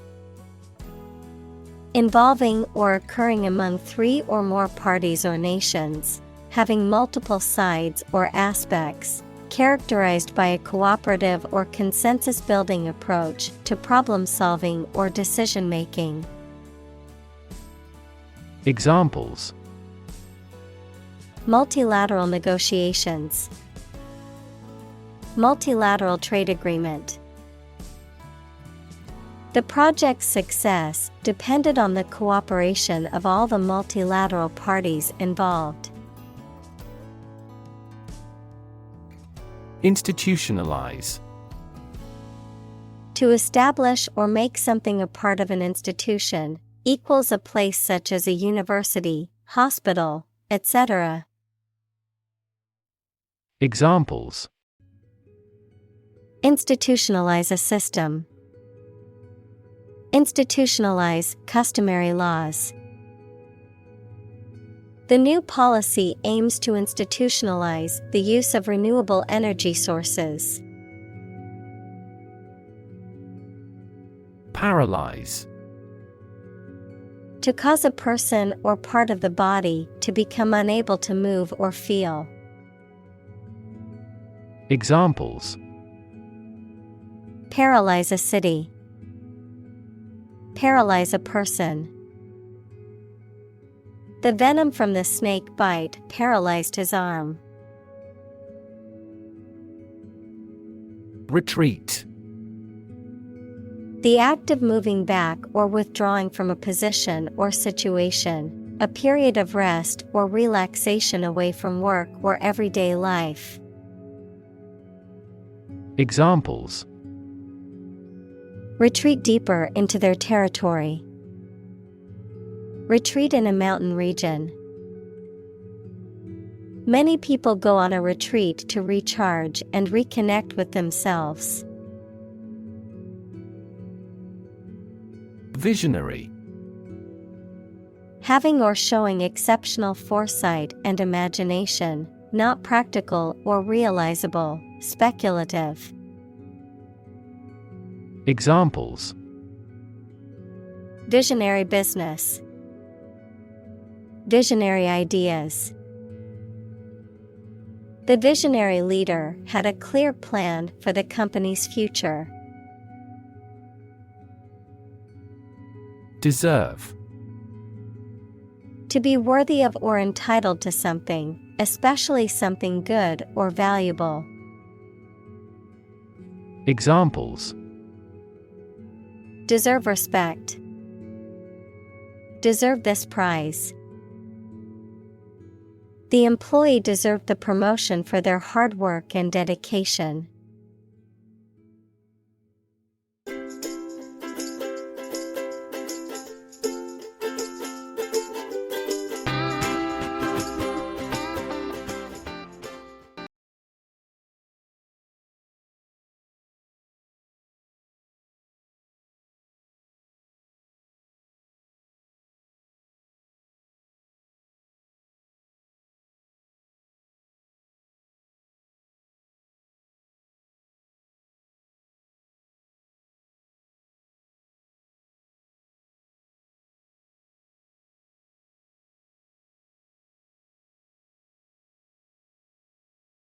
Involving or occurring among three or more parties or nations, having multiple sides or aspects, characterized by a cooperative or consensus-building approach to problem-solving or decision-making. Examples: multilateral negotiations, multilateral trade agreement. The project's success depended on the cooperation of all the multilateral parties involved. Institutionalize. To establish or make something a part of an institution equals a place such as a university, hospital, etc. Examples: institutionalize a system, institutionalize customary laws. The new policy aims to institutionalize the use of renewable energy sources. Paralyze. To cause a person or part of the body to become unable to move or feel. Examples: paralyze a city, paralyze a person. The venom from the snake bite paralyzed his arm. Retreat. The act of moving back or withdrawing from a position or situation, a period of rest or relaxation away from work or everyday life. Examples: retreat deeper into their territory, retreat in a mountain region. Many people go on a retreat to recharge and reconnect with themselves. Visionary. Having or showing exceptional foresight and imagination, not practical or realizable, speculative. Examples: visionary business, visionary ideas. The visionary leader had a clear plan for the company's future. Deserve. To be worthy of or entitled to something, especially something good or valuable. Examples: deserve respect, deserve this prize. The employee deserved the promotion for their hard work and dedication.